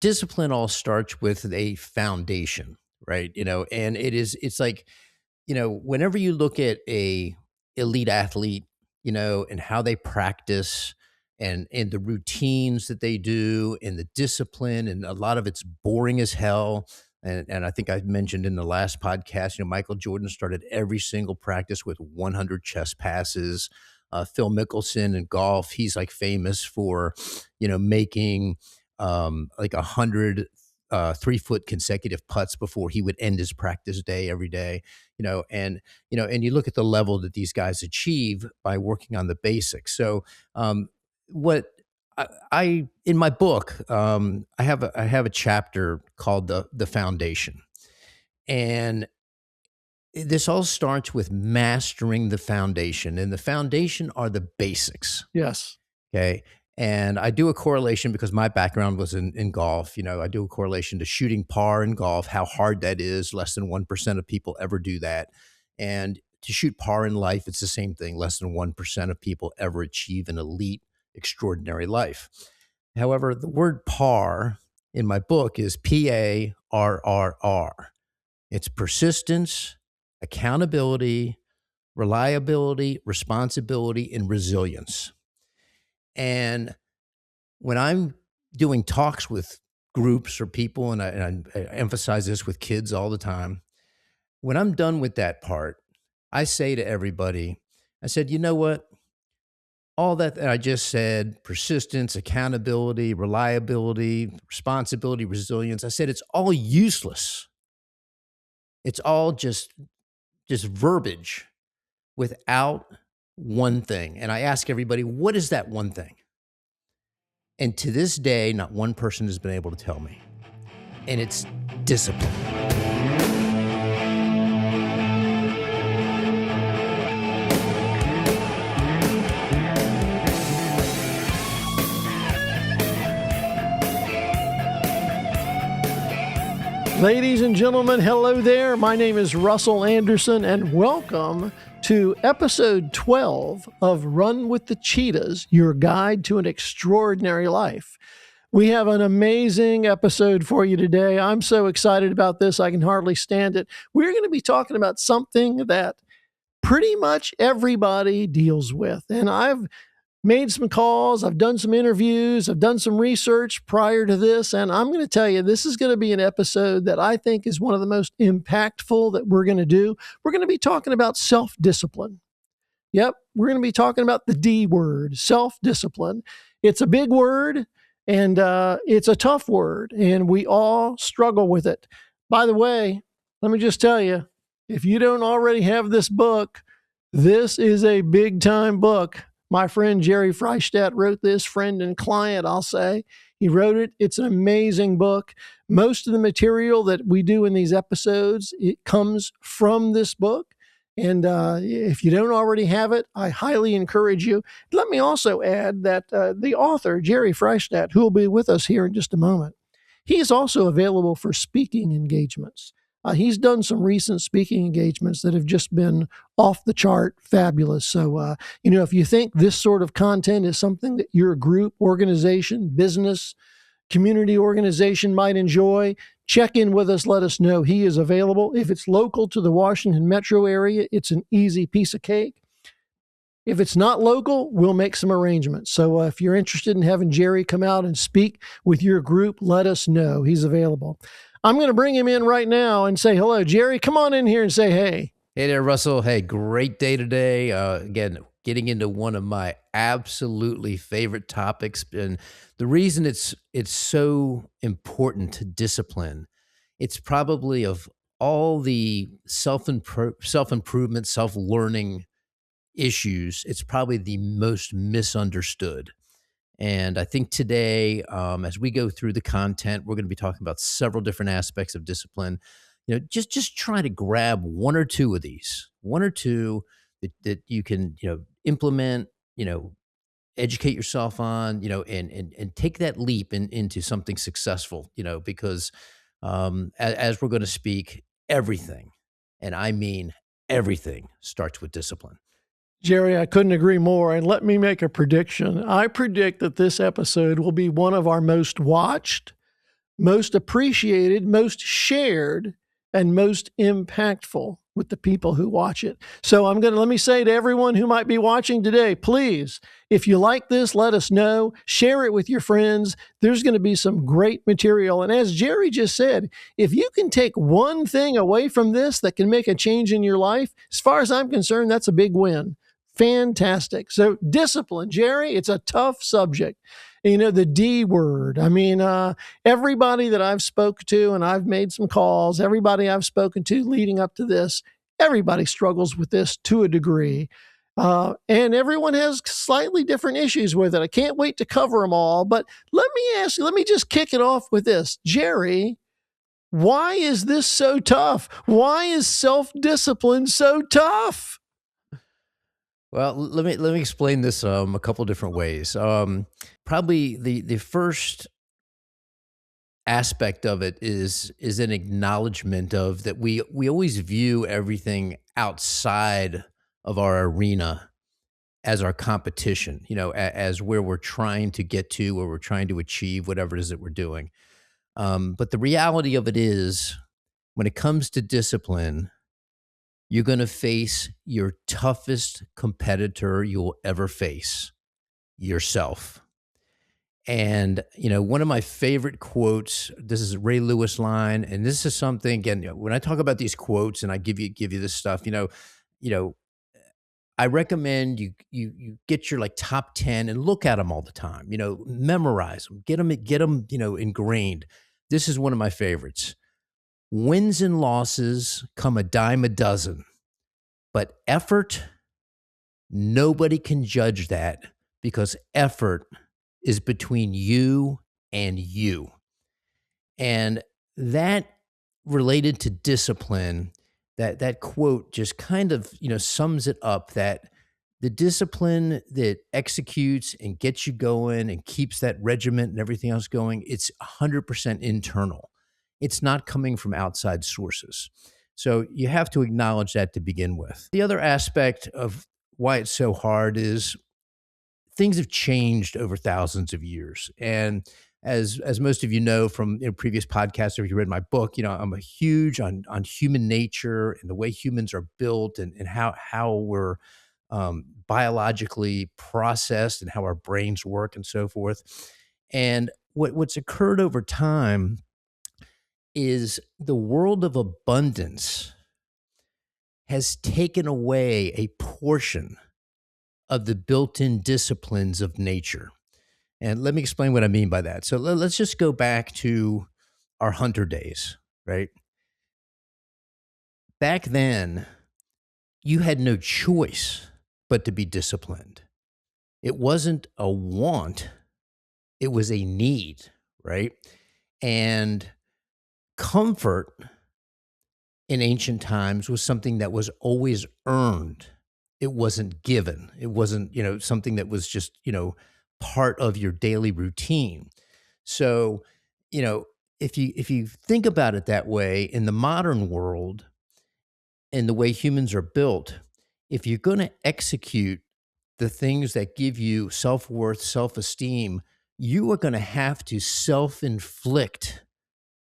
discipline all starts with a foundation, right? And it's like, whenever you look at a elite athlete, and how they practice and the routines that they do and the discipline, and a lot of it's boring as hell. And I think I mentioned in the last podcast, Michael Jordan started every single practice with 100 chest passes. Phil Mickelson in golf, he's like famous for, making like 100 3-foot consecutive putts before he would end his practice day every day. And you look at the level that these guys achieve by working on the basics. So what I in my book, I have a chapter called the foundation, and this all starts with mastering the foundation, and the foundation are the basics. Yes. Okay. And I do a correlation because my background was in golf. I do a correlation to shooting par in golf, how hard that is. Less than 1% of people ever do that. And to shoot par in life, it's the same thing. Less than 1% of people ever achieve an elite, extraordinary life. However, the word par in my book is PARRR. It's persistence, accountability, reliability, responsibility, and resilience. And when I'm doing talks with groups or people, and I emphasize this with kids all the time, when I'm done with that part, I say to everybody, I said, you know what? All that I just said, persistence, accountability, reliability, responsibility, resilience, I said, it's all useless. It's all just verbiage without one thing. And I ask everybody, what is that one thing? And to this day, not one person has been able to tell me. And it's discipline. Ladies and gentlemen, hello there. My name is Russell Anderson, and welcome to episode 12 of Run With The Cheetahs, your guide to an extraordinary life. We have an amazing episode for you today. I'm so excited about this, I can hardly stand it. We're going to be talking about something that pretty much everybody deals with, and I've made some calls, I've done some interviews, I've done some research prior to this, and I'm going to tell you, this is going to be an episode that I think is one of the most impactful that we're going to do. We're going to be talking about self-discipline. Yep, we're going to be talking about the D word, self-discipline. It's a big word, and it's a tough word, and we all struggle with it. By the way, let me just tell you, if you don't already have this book, this is a big-time book. My friend Jerry Freistadt wrote this, friend and client, I'll say. He wrote it. It's an amazing book. Most of the material that we do in these episodes, it comes from this book. And if you don't already have it, I highly encourage you. Let me also add that the author, Jerry Freistadt, who will be with us here in just a moment, he is also available for speaking engagements. He's done some recent speaking engagements that have just been off the chart fabulous. So, if you think this sort of content is something that your group, organization, business, community organization might enjoy, check in with us. Let us know. He is available. If it's local to the Washington metro area, it's an easy piece of cake. If it's not local, we'll make some arrangements. So if you're interested in having Jerry come out and speak with your group, let us know. He's available. I'm going to bring him in right now and say hello. Jerry, come on in here and say hey. Hey there, Russell. Hey, great day today. Again, getting into one of my absolutely favorite topics. And the reason it's so important to discipline, it's probably of all the self-improvement, self-learning issues, it's probably the most misunderstood. And I think today, as we go through the content, we're going to be talking about several different aspects of discipline. Just try to grab one or two of these, one or two that you can, implement, educate yourself on, and take that leap into something successful, because as we're going to speak, everything, and I mean everything, starts with discipline. Jerry, I couldn't agree more. And let me make a prediction. I predict that this episode will be one of our most watched, most appreciated, most shared, and most impactful with the people who watch it. So let me say to everyone who might be watching today, please, if you like this, let us know, share it with your friends. There's going to be some great material. And as Jerry just said, if you can take one thing away from this that can make a change in your life, as far as I'm concerned, that's a big win. Fantastic. So discipline, Jerry, it's a tough subject. The D word. Everybody that I've spoken to, and I've made some calls, everybody I've spoken to leading up to this, everybody struggles with this to a degree. And everyone has slightly different issues with it. I can't wait to cover them all. But let me just kick it off with this. Jerry, why is this so tough? Why is self-discipline so tough? Well, let me explain this a couple different ways. Probably the first aspect of it is an acknowledgement of that we always view everything outside of our arena as our competition, as where we're trying to get to, where we're trying to achieve whatever it is that we're doing. But the reality of it is, when it comes to discipline, you're going to face your toughest competitor you'll ever face, yourself. And, one of my favorite quotes, this is a Ray Lewis line, and this is something, again, when I talk about these quotes and I give you this stuff, you know, I recommend you get your like top 10 and look at them all the time, memorize them, get them, ingrained. This is one of my favorites. Wins and losses come a dime a dozen, but effort, nobody can judge that, because effort is between you and you. And that, related to discipline, that quote just kind of, sums it up, that the discipline that executes and gets you going and keeps that regiment and everything else going, it's 100% internal. It's not coming from outside sources. So you have to acknowledge that to begin with. The other aspect of why it's so hard is things have changed over thousands of years. And as most of you know from previous podcasts, or if you read my book, I'm a huge on human nature and the way humans are built, and how we're biologically processed and how our brains work and so forth. And what's occurred over time is the world of abundance has taken away a portion of the built-in disciplines of nature. And let me explain what I mean by that. So let's just go back to our hunter days, right? Back then, you had no choice but to be disciplined. It wasn't a want, it was a need, right? And comfort in ancient times was something that was always earned. It wasn't given. It wasn't, something that was just, part of your daily routine. So, if you think about it that way, in the modern world and the way humans are built, if you're going to execute the things that give you self-worth, self-esteem, you are going to have to self-inflict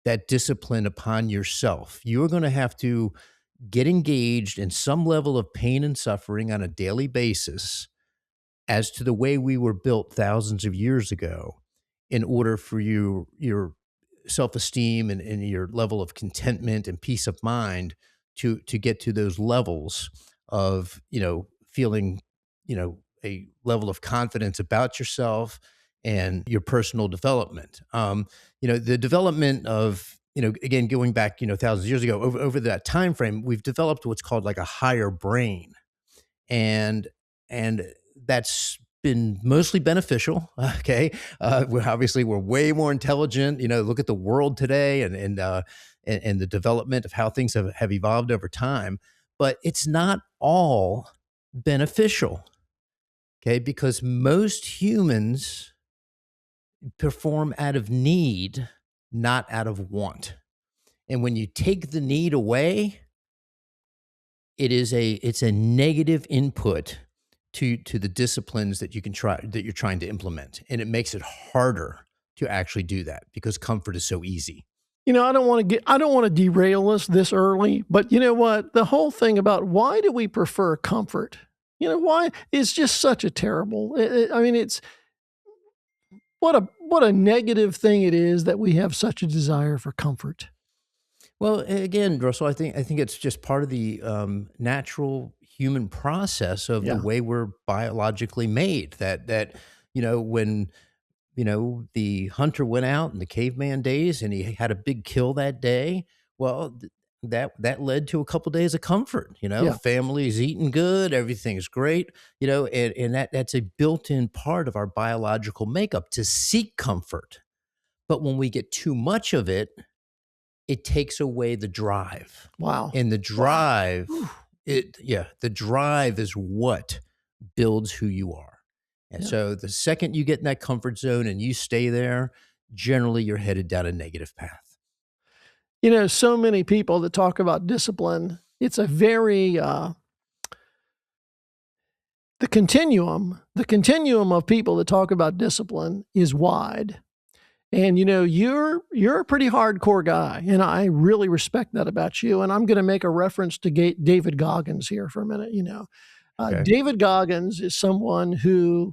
that discipline upon yourself. You are going to have to get engaged in some level of pain and suffering on a daily basis, as to the way we were built thousands of years ago, in order for your self-esteem and your level of contentment and peace of mind to get to those levels of, feeling, a level of confidence about yourself and your personal development. The development of, again, going back, thousands of years ago, over that time frame, we've developed what's called like a higher brain. And that's been mostly beneficial. Okay. We're way more intelligent, look at the world today, and the development of how things have evolved over time, but it's not all beneficial. Okay. Because most humans perform out of need, not out of want. And when you take the need away, it's a negative input to the disciplines that you're trying to implement, and it makes it harder to actually do that because comfort is so easy. I don't want to derail us this early, but you know what? The whole thing about why do we prefer comfort? Why it's just such a terrible. I mean, it's what a negative thing it is that we have such a desire for comfort. Well, again, Russell, I think it's just part of the natural human process of the Yeah, way we're biologically made. That when the hunter went out in the caveman days and he had a big kill that day. Well, that led to a couple days of comfort. yeah, Family's eating good, everything's great. And that's a built-in part of our biological makeup to seek comfort. But when we get too much of it, it takes away the drive. wow, And the wow. drive, Whew. the drive is what builds who you are. And Yeah. so the second you get in that comfort zone and you stay there, generally you're headed down a negative path. So many people that talk about discipline, it's a very the continuum of people that talk about discipline is wide. And you're a pretty hardcore guy, and I really respect that about you. And I'm going to make a reference to David Goggins here for a minute. Okay. David Goggins is someone who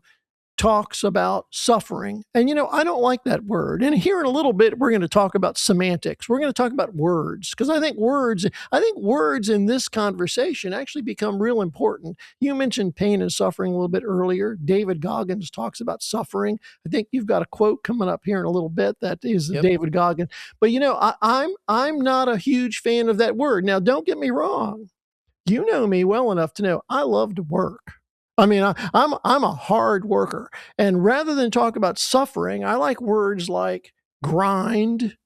talks about suffering. And, I don't like that word. And here in a little bit, we're going to talk about semantics. We're going to talk about words because I think words in this conversation actually become real important. You mentioned pain and suffering a little bit earlier. David Goggins talks about suffering. I think you've got a quote coming up here in a little bit that is Yep. David Goggins. But I'm not a huge fan of that word. Now, don't get me wrong. You know me well enough to know I love to work. I mean, I'm a hard worker, and rather than talk about suffering, I like words like grind.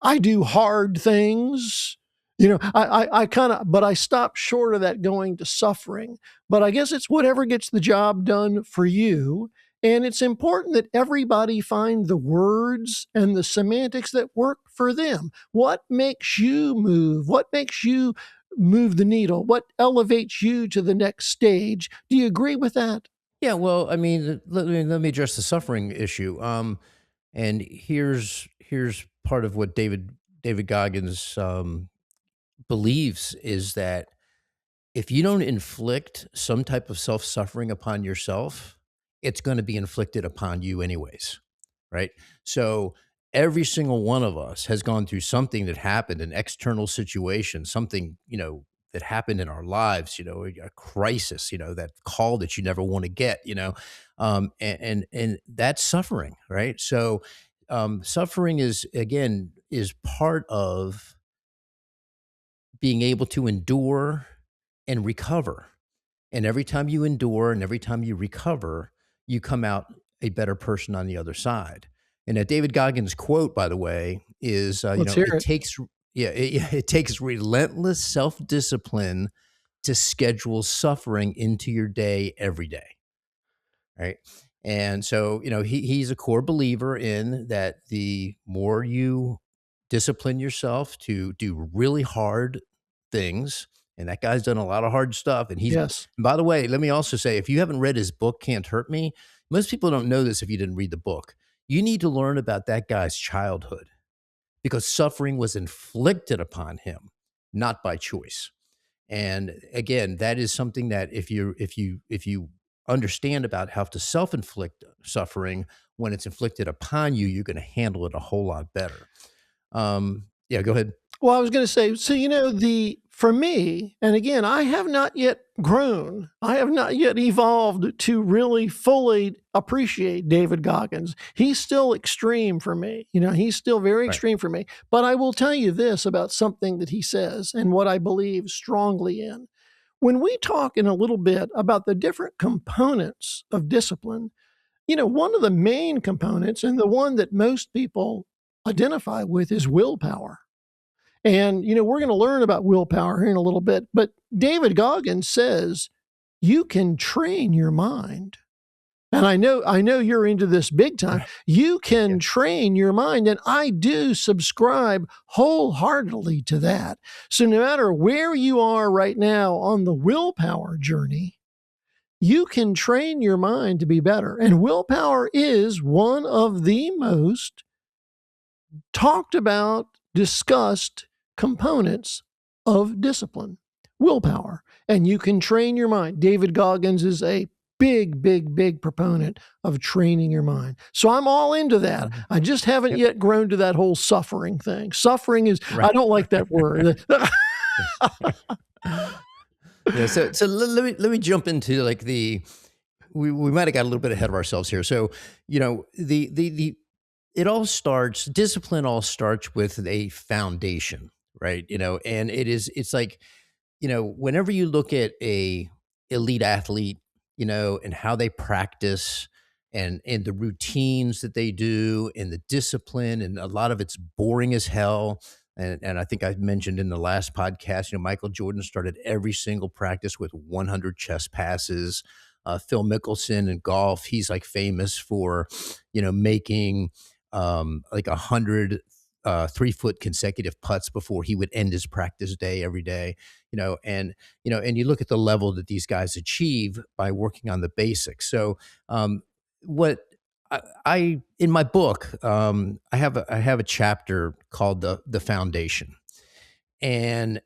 I do hard things. I kind of, but I stop short of that going to suffering. But I guess it's whatever gets the job done for you. And it's important that everybody find the words and the semantics that work for them. What makes you move? What makes you move the needle? What elevates you to the next stage? Do you agree with that? Yeah, well, I mean, let me address the suffering issue. And here's part of what David Goggins believes is that if you don't inflict some type of self-suffering upon yourself, it's going to be inflicted upon you anyways, right? So every single one of us has gone through something that happened, an external situation, something, that happened in our lives, a crisis, that call that you never want to get, and that's suffering, right? So suffering is part of being able to endure and recover. And every time you endure and every time you recover, you come out a better person on the other side. And that David Goggins quote, by the way, is Let's hear it it. takes it takes relentless self discipline to schedule suffering into your day every day, right? And so he's a core believer in that the more you discipline yourself to do really hard things, and that guy's done a lot of hard stuff. Yes. And by the way, let me also say, if you haven't read his book, Can't Hurt Me, most people don't know this if you didn't read the book. You need to learn about that guy's childhood because suffering was inflicted upon him, not by choice. And again, that is something that if you understand about how to self-inflict suffering when it's inflicted upon you, you're going to handle it a whole lot better. Yeah, go ahead. Well, I was going to say, so the for me, and again, I have not yet grown. I have not yet evolved to really fully appreciate David Goggins. He's still extreme for me. He's still very Right. extreme for me. But I will tell you this about something that he says and what I believe strongly in. When we talk in a little bit about the different components of discipline, one of the main components and the one that most people identify with is willpower. And, we're going to learn about willpower here in a little bit, but David Goggins says you can train your mind. And I know you're into this big time. Right. You Yeah. can train your mind. And I do subscribe wholeheartedly to that. So no matter where you are right now on the willpower journey, You can train your mind to be better. And willpower is one of the most talked about, discussed components of discipline, willpower. And you can train your mind. David Goggins is a big proponent of training your mind. So I'm all into that. Mhm. I just haven't Yep. yet grown to that whole suffering thing. Suffering is, I Right. don't like that word. Yeah. So let me jump into like we might have got a little bit ahead of ourselves here. So the it all starts discipline all starts with a foundation, right? And it's like whenever you look at a elite athlete, and how they practice and the routines that they do and the discipline, and a lot of it's boring as hell. And I think I mentioned in the last podcast, Michael Jordan started every single practice with 100 chest passes. Phil Mickelson in golf, he's like famous for, making like 100 3-foot consecutive putts before he would end his practice day every day. And you look at the level that these guys achieve by working on the basics. So what I in my book, I have a chapter called the foundation, and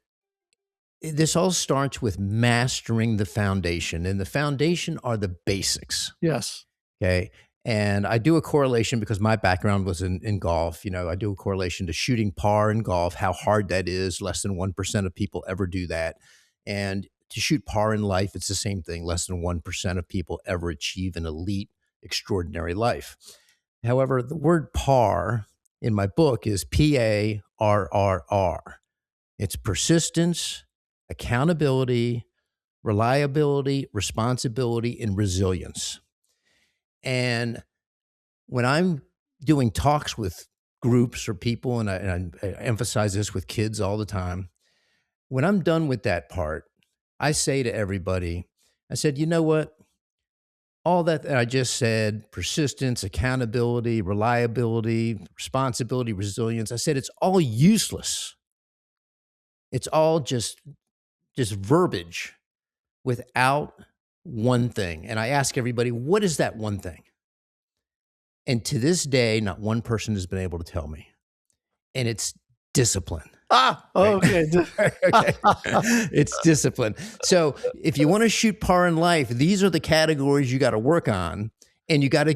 this all starts with mastering the foundation, and the foundation are the basics. Yes. Okay. And I do a correlation because my background was in golf. I do a correlation to shooting par in golf, how hard that is. Less than 1% of people ever do that. And to shoot par in life, it's the same thing. Less than 1% of people ever achieve an elite, extraordinary life. However, the word par in my book is PARRR. It's persistence, accountability, reliability, responsibility, and resilience. And when I'm doing talks with groups or people, and I emphasize this with kids all the time, when I'm done with that part, I say to everybody, I said, you know what? All that I just said, persistence, accountability, reliability, responsibility, resilience, I said, it's all useless. It's all just verbiage without one thing. And I ask everybody, what is that one thing? And to this day, not one person has been able to tell me. And it's discipline, right? Okay. Okay. It's discipline. So if you want to shoot par in life, these are the categories you got to work on, and you got to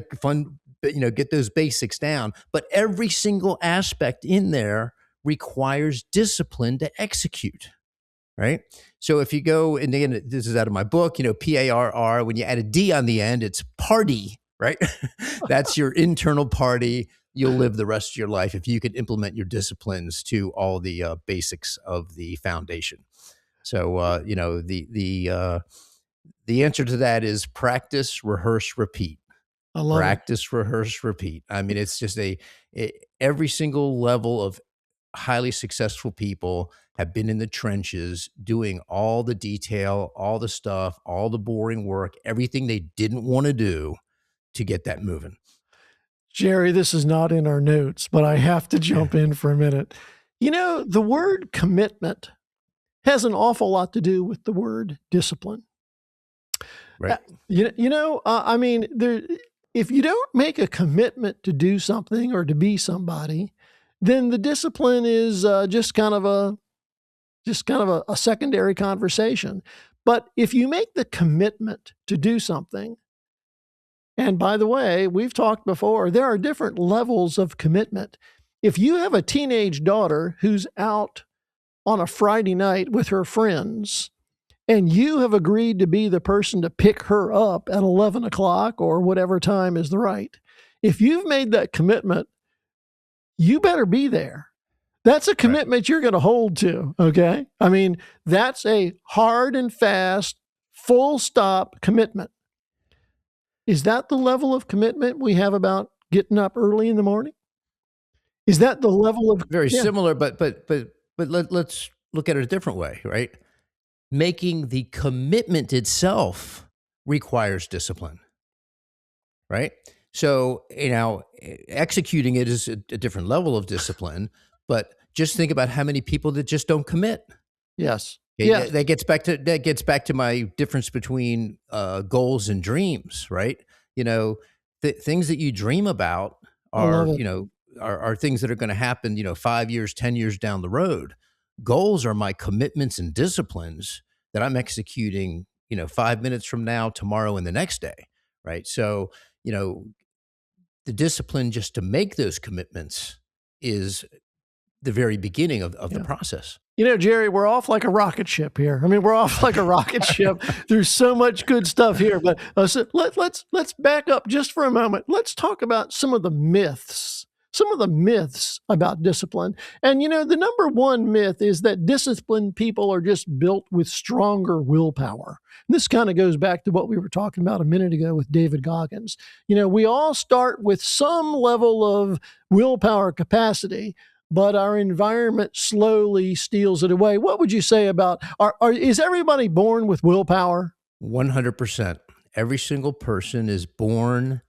get those basics down. But every single aspect in there requires discipline to execute. Right. So if you go, and again, this is out of my book, PARR, when you add a D on the end, it's party, right? That's your internal party. You'll live the rest of your life if you can implement your disciplines to all the basics of the foundation. So, the answer to that is practice, rehearse, repeat. I love it. Practice, rehearse, repeat. I mean, it's just every single level of highly successful people have been in the trenches doing all the detail, all the stuff, all the boring work, everything they didn't want to do to get that moving. Jerry, this is not in our notes, but I have to jump in for a minute. The word commitment has an awful lot to do with the word discipline. Right. I mean, if you don't make a commitment to do something or to be somebody, then the discipline is just kind of a secondary conversation. But if you make the commitment to do something, and by the way, we've talked before, there are different levels of commitment. If you have a teenage daughter who's out on a Friday night with her friends, and you have agreed to be the person to pick her up at 11 o'clock or whatever time is the right, if you've made that commitment, you better be there. That's a commitment you're going to hold to, okay? I mean, that's a hard and fast, full stop commitment. Is that the level of commitment we have about getting up early in the morning? Is that the level of Very yeah, similar, but let's look at it a different way, right? Making the commitment itself requires discipline, right? So, executing it is a different level of discipline, but just think about how many people that just don't commit. yes. Okay, Yes. that gets back to my difference between goals and dreams, right? You know, things that you dream about I love are it. you know are things that are going to happen. 5 years, 10 years down the road. Goals are my commitments and disciplines that I'm executing. 5 minutes from now, tomorrow, and the next day, right? So you know the discipline just to make those commitments is the very beginning of the Yeah. process. Jerry, we're off like a rocket ship here. I mean, we're off like a rocket ship. There's so much good stuff here, but so let's back up just for a moment. Let's talk about some of the myths about discipline. And the number one myth is that disciplined people are just built with stronger willpower. And this kind of goes back to what we were talking about a minute ago with David Goggins. We all start with some level of willpower capacity, but our environment slowly steals it away. What would you say about is everybody born with willpower? 100%. Every single person is born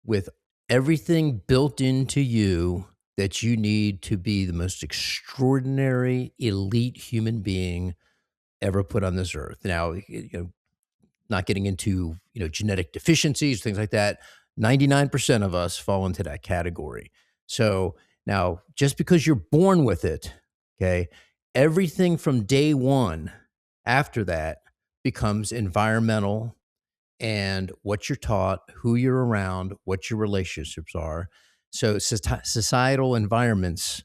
with everything built into you that you need to be the most extraordinary, elite human being ever put on this earth. Now, not getting into genetic deficiencies, things like that. 99% of us fall into that category. So now, just because you're born with it, okay, everything from day one after that becomes environmental and what you're taught, who you're around, what your relationships are. So societal environments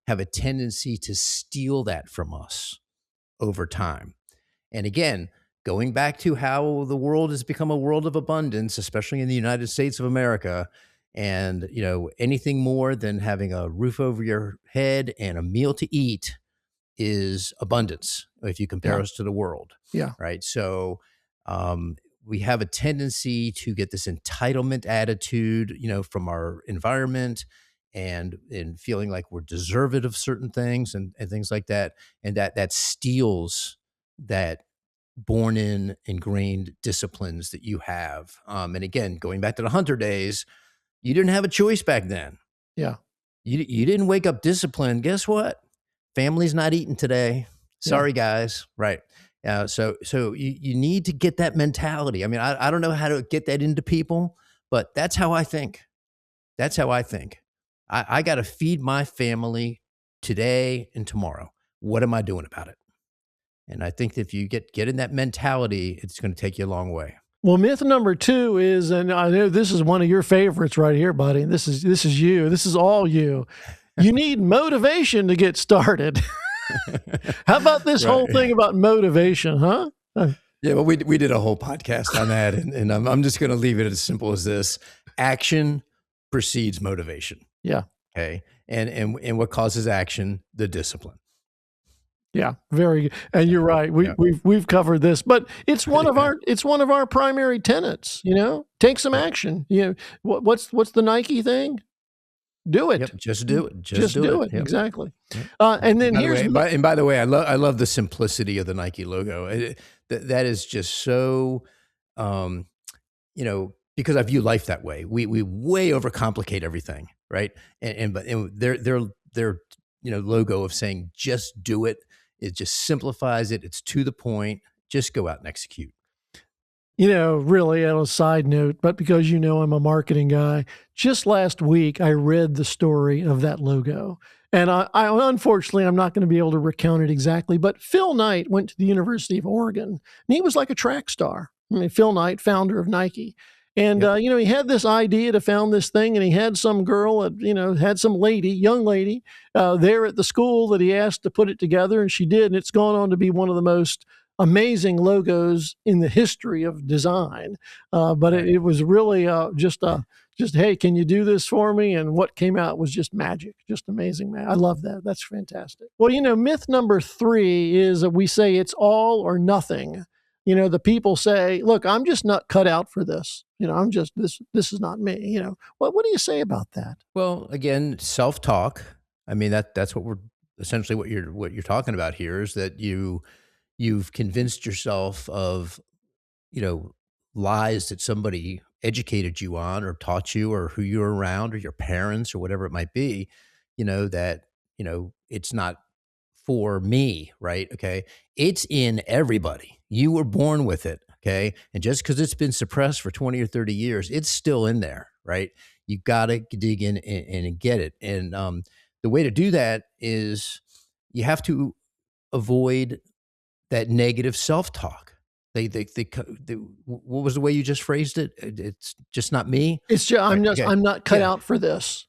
have a tendency to steal that from us over time. And again, going back to how the world has become a world of abundance, especially in the United States of America, and anything more than having a roof over your head and a meal to eat is abundance if you compare Yeah. us to the world, Yeah. right? So we have a tendency to get this entitlement attitude, from our environment and in feeling like we're deserved of certain things and things like that. And that steals that born in ingrained disciplines that you have. And again, going back to the hunter days, you didn't have a choice back then. Yeah. You didn't wake up disciplined. Guess what? Family's not eating today. Yeah. Sorry, guys. Right. So you need to get that mentality. I mean, I don't know how to get that into people, but that's how I think. That's how I think. I got to feed my family today and tomorrow. What am I doing about it? And I think if you get in that mentality, it's going to take you a long way. Well, myth number two is, and I know this is one of your favorites right here, buddy. This is you. This is all you. You need motivation to get started. How about this Right. whole thing about motivation, huh? Yeah, well, we did a whole podcast on that, and I'm just going to leave it as simple as this: action precedes motivation. Yeah. Okay, and what causes action? The discipline. Yeah, very good. And you're right. Yeah. We've covered this, but it's one of our primary tenets. Take some action. What's the Nike thing? Do it. Yep, just do it. Just do it. Yep. Exactly. Yep. And then By the here's way, by the way, I love the simplicity of the Nike logo. That is just so, because I view life that way. We way overcomplicate everything, right? But their logo of saying just do it. It just simplifies it. It's to the point. Just go out and execute. Really on a side note, but because I'm a marketing guy, just last week I read the story of that logo. And I unfortunately, I'm not going to be able to recount it exactly, but Phil Knight went to the University of Oregon, and he was like a track star. I mean, Phil Knight, founder of Nike. And, Yep. he had this idea to found this thing, and he had some girl, had some young lady there at the school that he asked to put it together, and she did. And it's gone on to be one of the most amazing logos in the history of design. But it was really just, hey, can you do this for me? And what came out was just magic, just amazing, man. I love that. That's fantastic. Well, myth number three is that we say it's all or nothing. The people say, look, I'm just not cut out for this. I'm just, this is not me. What do you say about that? Well, again, self-talk. I mean, that's what we're essentially what you're talking about here is that you've convinced yourself of, lies that somebody educated you on or taught you or who you're around or your parents or whatever it might be, that, it's not for me, right? Okay. It's in everybody. You were born with it. Okay. And just because it's been suppressed for 20 or 30 years, it's still in there, right? You got to dig in and get it. And the way to do that is you have to avoid that negative self-talk. What was the way you just phrased it? It's just not me. It's just, Right. Okay. I'm not cut Yeah. out for this.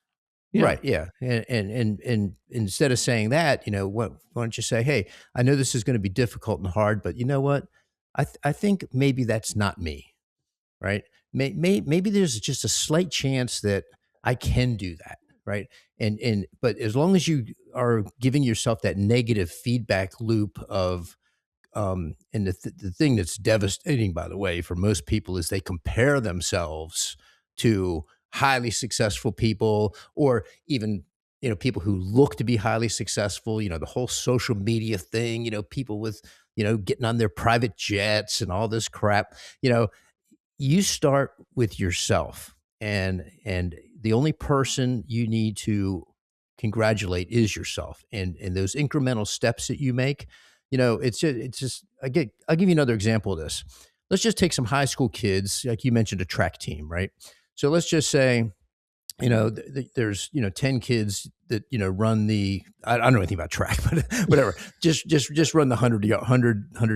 Yeah. Right. Yeah. And instead of saying that, why don't you say, hey, I know this is going to be difficult and hard, but you know what? I think maybe that's not me. Right. Maybe there's just a slight chance that I can do that. Right. But as long as you are giving yourself that negative feedback loop of, and the thing that's devastating, by the way, for most people is they compare themselves to highly successful people, or even people who look to be highly successful. The whole social media thing. People with getting on their private jets and all this crap. You start with yourself, and the only person you need to congratulate is yourself, and those incremental steps that you make. It's just I'll give you another example of this. Let's just take some high school kids, like you mentioned, a track team, right? So let's just say there's 10 kids that run the I don't know anything about track, but whatever, just run the 100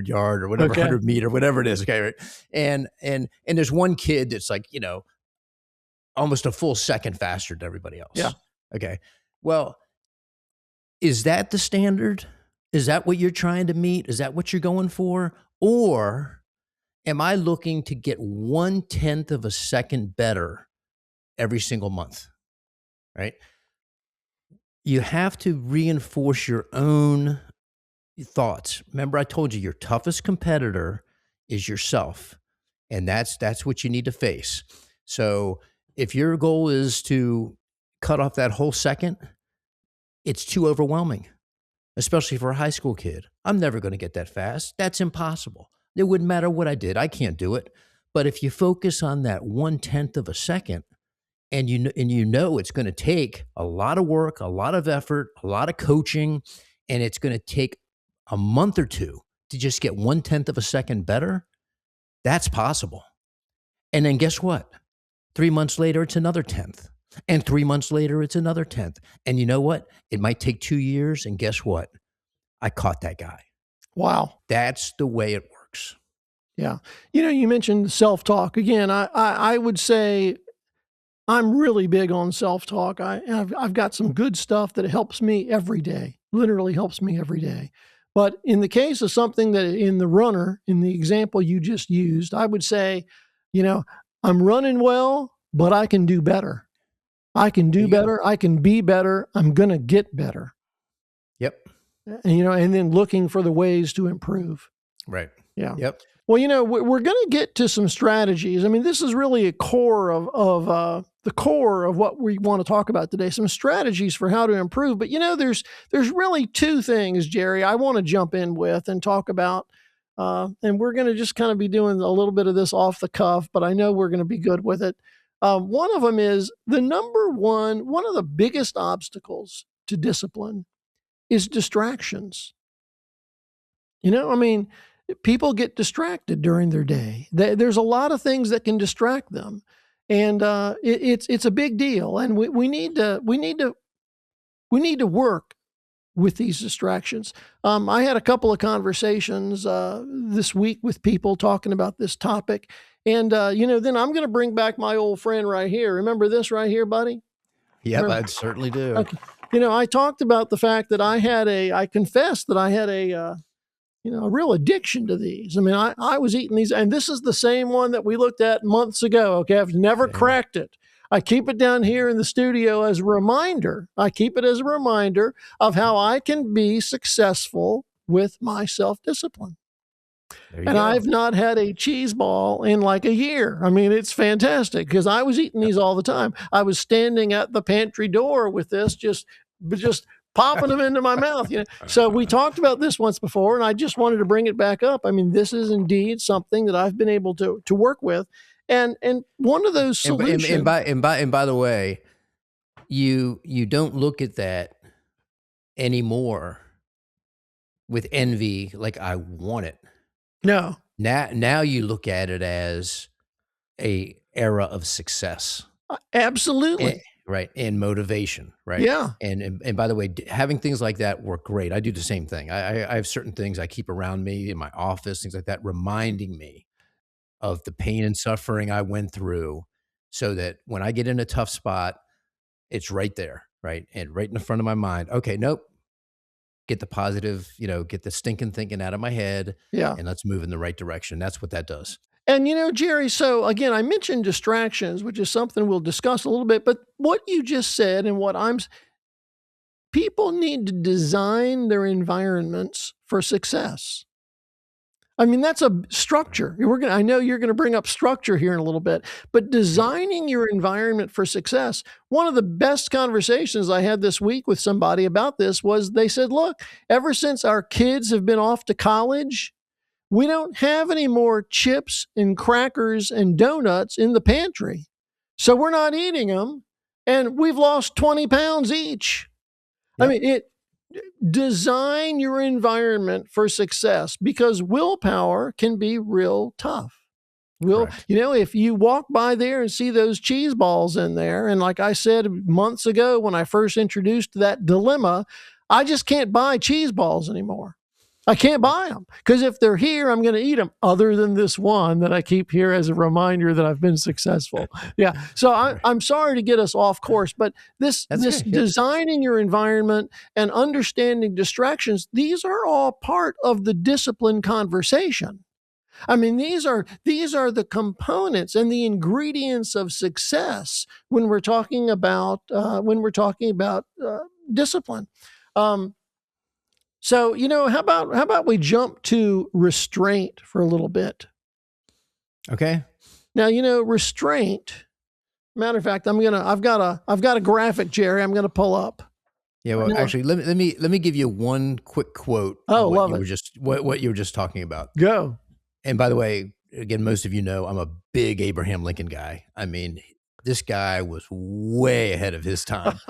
yard or whatever, Okay. 100 meter, whatever it is. Okay. Right. And there's one kid that's like almost a full second faster than everybody Yeah. else. Okay. Well, is that the standard? Is that what you're trying to meet? Is that what you're going for? Or am I looking to get 1/10 of a second better every single month? Right. You have to reinforce your own thoughts. Remember, I told you your toughest competitor is yourself, and that's what you need to face. So if your goal is to cut off that whole second, it's too overwhelming, especially for a high school kid. I'm never going to get that fast. That's impossible. It wouldn't matter what I did. I can't do it. But if you focus on that 1/10 of a second, and it's going to take a lot of work, a lot of effort, a lot of coaching, and it's going to take a month or two to just get 1/10 of a second better, that's possible. And then guess what? 3 months later, it's another 10th. And 3 months later, it's another 10th. And you know what? It might take 2 years. And guess what? I caught that guy. Wow. That's the way it works. Yeah. You mentioned self-talk. Again, I would say I'm really big on self-talk. I've got some good stuff that helps me every day, literally helps me every day. But in the case of something that in the runner, in the example you just used, I would say, I'm running well, but I can do better. I can do better. I can be better. I'm going to get better. Yep. And then looking for the ways to improve. Right. Yeah. Yep. Well, we're going to get to some strategies. I mean, this is really a core of the core of what we want to talk about today. Some strategies for how to improve. But there's really two things, Jerry, I want to jump in with and talk about. And we're going to just kind of be doing a little bit of this off the cuff, but I know we're going to be good with it. One of them is one of the biggest obstacles to discipline is distractions. People get distracted during their day. There's a lot of things that can distract them, and it's a big deal. And we need to work with these distractions. I had a couple of conversations this week with people talking about this topic, and then I'm going to bring back my old friend right here. Remember this right here, buddy? Yep, I certainly do. Okay. I talked about the fact that I confessed that I had a real addiction to these. I mean, I was eating these, and this is the same one that we looked at months ago. Okay. I've never cracked it. I keep it down here in the studio as a reminder. I keep it as a reminder of how I can be successful with my self-discipline. And I've not had a cheese ball in like a year. I mean, it's fantastic because I was eating these all the time. I was standing at the pantry door with this, just popping them into my mouth. So we talked about this once before, and I just wanted to bring it back up. I mean, this is indeed something that I've been able to work with, and one of those solutions. And by the way, you don't look at that anymore with envy, like I want it. No. Now you look at it as a era of success. And, Absolutely. right, and motivation, right? Yeah. And by the way, having things like that work great. I do the same thing. I have certain things I keep around me in my office, things like that, reminding me of the pain and suffering I went through, so that when I get in a tough spot, it's right there, right, and right in the front of my mind. Okay, nope. Get the positive, get the stinking thinking out of my head, Yeah. and let's move in the right direction. That's what that does. And Jerry, so again, I mentioned distractions, which is something we'll discuss a little bit, but what you just said and people need to design their environments for success. I mean, that's a structure. I know you're going to bring up structure here in a little bit, but Yep. designing your environment for success. One of the best conversations I had this week with somebody about this was they said, look, ever since our kids have been off to college, we don't have any more chips and crackers and donuts in the pantry. So we're not eating them. And we've lost 20 pounds each. I Yep. mean, design your environment for success because willpower can be real tough. Correct. If you walk by there and see those cheese balls in there, and like I said months ago when I first introduced that dilemma, I just can't buy cheese balls anymore. I can't buy them because if they're here, I'm going to eat them, other than this one that I keep here as a reminder that I've been successful. Yeah. So Right. I'm sorry to get us off course, but That's this okay. Yep. designing your environment and understanding distractions, these are all part of the discipline conversation. I mean, these are the components and the ingredients of success when we're talking about discipline. Um, so, how about we jump to restraint for a little bit? Okay. Now, restraint. Matter of fact, I've got a graphic, Jerry. I'm gonna pull up. Yeah. I Well, know. actually, let me give you one quick quote of Oh, what love you it. were just what you were just talking about. Go. And by the way, again, most of you know I'm a big Abraham Lincoln guy. I mean, this guy was way ahead of his time.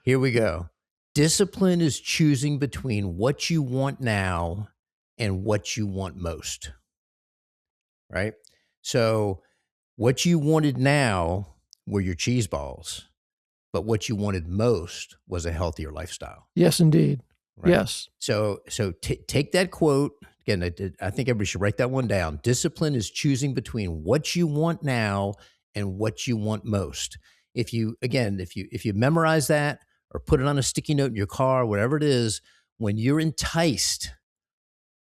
Here we go. Discipline is choosing between what you want now and what you want most, right? So, what you wanted now were your cheese balls, but what you wanted most was a healthier lifestyle, Yes, indeed. right? Yes. So take that quote again. I think everybody should write that one down. Discipline is choosing between what you want now and what you want most. If you memorize that or put it on a sticky note in your car, whatever it is, when you're enticed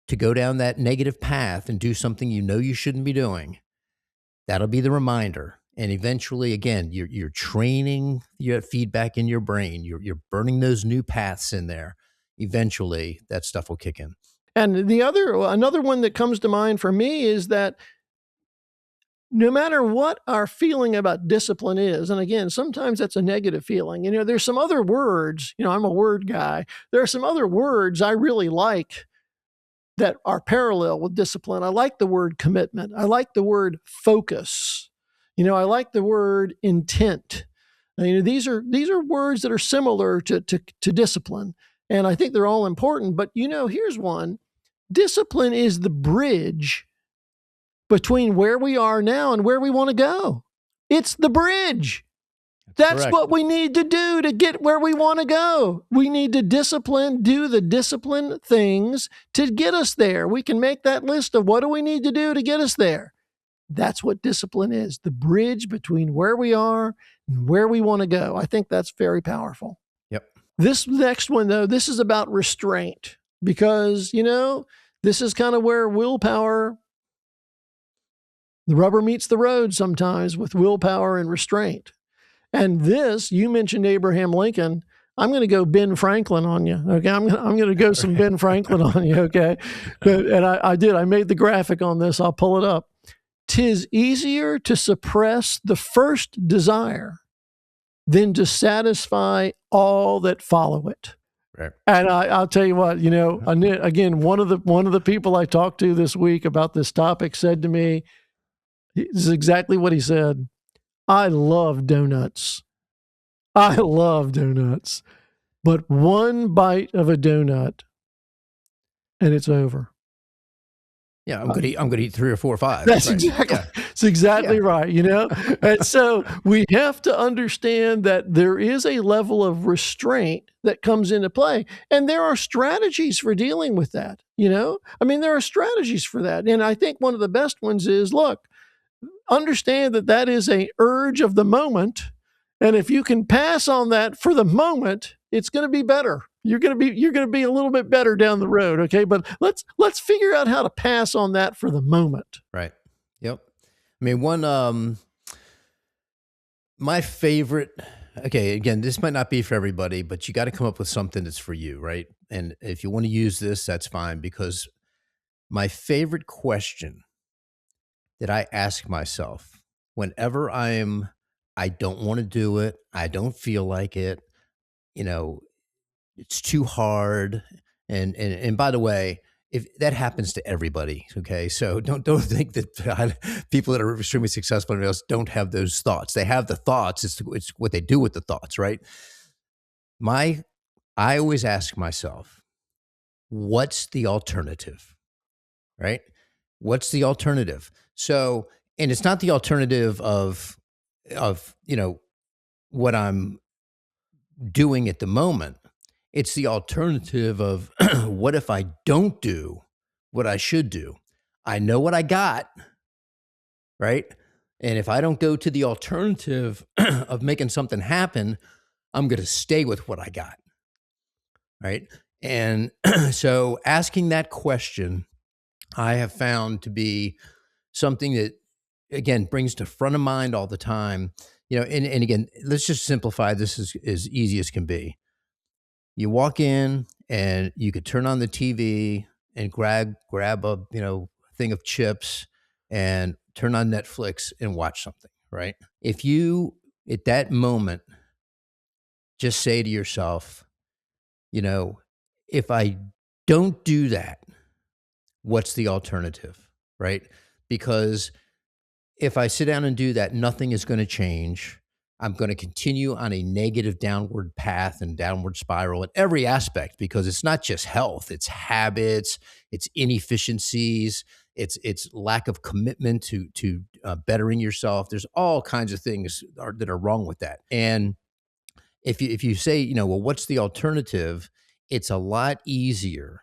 to go down that negative path and do something you know you shouldn't be doing, that'll be the reminder. And eventually, again, you're training your feedback in your brain. You're burning those new paths in there. Eventually, that stuff will kick in. And another one that comes to mind for me is that no matter what our feeling about discipline is, and again, sometimes that's a negative feeling. There's some other words, I'm a word guy. There are some other words I really like that are parallel with discipline. I like the word commitment. I like the word focus. I like the word intent. These are words that are similar to discipline, and I think they're all important. But here's one: discipline is the bridge between where we are now and where we want to go. It's the bridge. That's That's correct. what we need to do to get where we want to go. We need to do the discipline things to get us there. We can make that list of what do we need to do to get us there. That's what discipline is, the bridge between where we are and where we want to go. I think that's very powerful. Yep. This next one, though, this is about restraint because, this is kind of where willpower, the rubber meets the road sometimes with willpower and restraint. And this, you mentioned Abraham Lincoln. I'm going to go Ben Franklin on you. Okay. I'm going to go some Ben Franklin on you. Okay. And I did. I made the graphic on this. I'll pull it up. 'Tis easier to suppress the first desire than to satisfy all that follow it. Right. And I'll tell you what, again, one of the people I talked to this week about this topic said to me, this is exactly what he said. I love donuts. I love donuts. But one bite of a donut and it's over. Yeah, I'm gonna eat 3 or 4 or 5. That's Right. exactly Yeah. that's exactly Yeah. right, you know? And so we have to understand that there is a level of restraint that comes into play, and there are strategies for dealing with that, you know? I mean, there are strategies for that, and I think one of the best ones is, look, understand that that is a urge of the moment, and if you can pass on that for the moment, it's going to be better. You're going to be a little bit better down the road, okay? But let's figure out how to pass on that for the moment. Right. Yep. I mean, my favorite, okay, again, this might not be for everybody, but you got to come up with something that's for you, right? And if you want to use this, that's fine, because my favorite question that I ask myself whenever I don't want to do it, I don't feel like it, you know, it's too hard. And by the way, if that happens to everybody, okay, so don't think that people that are extremely successful and else don't have those thoughts. They have the thoughts. It's what they do with the thoughts, right? My I always ask myself, what's the alternative, right? What's the alternative? So, and it's not the alternative of what I'm doing at the moment. It's the alternative of what if I don't do what I should do? I know what I got, right? And if I don't go to the alternative of making something happen, I'm going to stay with what I got, right? And so asking that question, I have found to be something that, again, brings to front of mind all the time. And again, let's just simplify this as easy as can be. You walk in and you could turn on the TV and grab a thing of chips and turn on Netflix and watch something, right? If you at that moment just say to yourself, you know, if I don't do that, what's the alternative, right? Because if I sit down and do that, nothing is going to change. I'm going to continue on a negative downward path and downward spiral in every aspect, because it's not just health, it's habits, it's inefficiencies, it's lack of commitment to bettering yourself. There's all kinds of things that are wrong with that. And if you say, well, what's the alternative? It's a lot easier